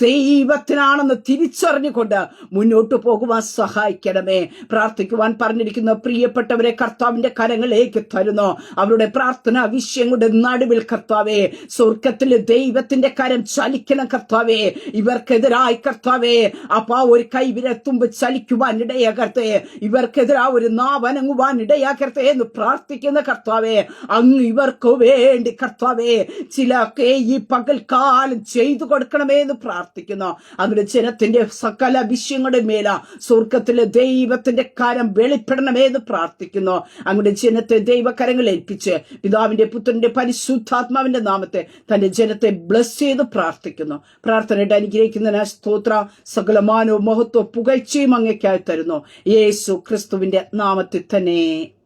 ദൈവത്തിനാണെന്ന് തിരിച്ചറിഞ്ഞുകൊണ്ട് മുന്നോട്ട് പോകുവാൻ സഹായിക്കണമേ. പ്രാർത്ഥിക്കുവാൻ പറഞ്ഞിരിക്കുന്ന പ്രിയപ്പെട്ടവരെ കർത്താവിന്റെ കരങ്ങളിലേക്ക് തരുന്നു. അവരുടെ പ്രാർത്ഥനാ വിഷയങ്ങളുടെ നടുവിൽ കർത്താവേ, സ്വർഗത്തിലെ ദൈവത്തിന്റെ കരം ചലിക്കണം കർത്താവേ. ഇവർക്കെതിരായി കർത്താവേ, അപ്പാ ഒരു കൈവിരത്തുമ്പ് ചലിക്കുവാൻ ഇടയാകട്ടെ, ഇവർക്കെതിരാ ഒരു നാവനങ്ങുവാൻ ഇടയാകട്ടെ എന്ന് പ്രാർത്ഥിക്കുന്ന കർത്താവേ, അങ്ങ് ഇവർക്ക് വേണ്ടി കർത്താവേ ചിലൊക്കെ ഈ പകൽക്കാലം ചെയ്തു കൊടുക്കണമേ എന്ന് പ്രാർത്ഥിക്കുന്നു. അങ്ങയുടെ ജനത്തിന്റെ സകല വിഷയങ്ങളുടെ മേല സ്വർഗത്തിലെ ദൈവത്തിന്റെ കരം വെളിപ്പെടണമേ എന്ന് പ്രാർത്ഥിക്കുന്നു. അങ്ങയുടെ ജനത്തെ ദൈവകരങ്ങൾ ഏൽപ്പിച്ച് പിതാവിന്റെ പുത്രന്റെ പരിശുദ്ധാത്മാവിന്റെ നാമത്തെ തന്റെ ജനത്തെ ബ്ലസ് ചെയ്ത് പ്രാർത്ഥിക്കുന്നു. പ്രാർത്ഥനയുടെ അനുഗ്രഹിക്കുന്നതിന് സ്തോത്ര. സകലമാനവും മഹത്വ പുകഴ്ചയും അങ്ങേക്കായി തരുന്നു യേശു ക്രിസ്തുവിന്റെ നാമത്തിൽ തന്നെ.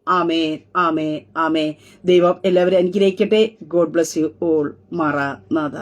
ആമേൻ, ആമേൻ, ആമേൻ. ദൈവം എല്ലാവരും അനുഗ്രഹിക്കട്ടെ. God bless you all. Maranatha.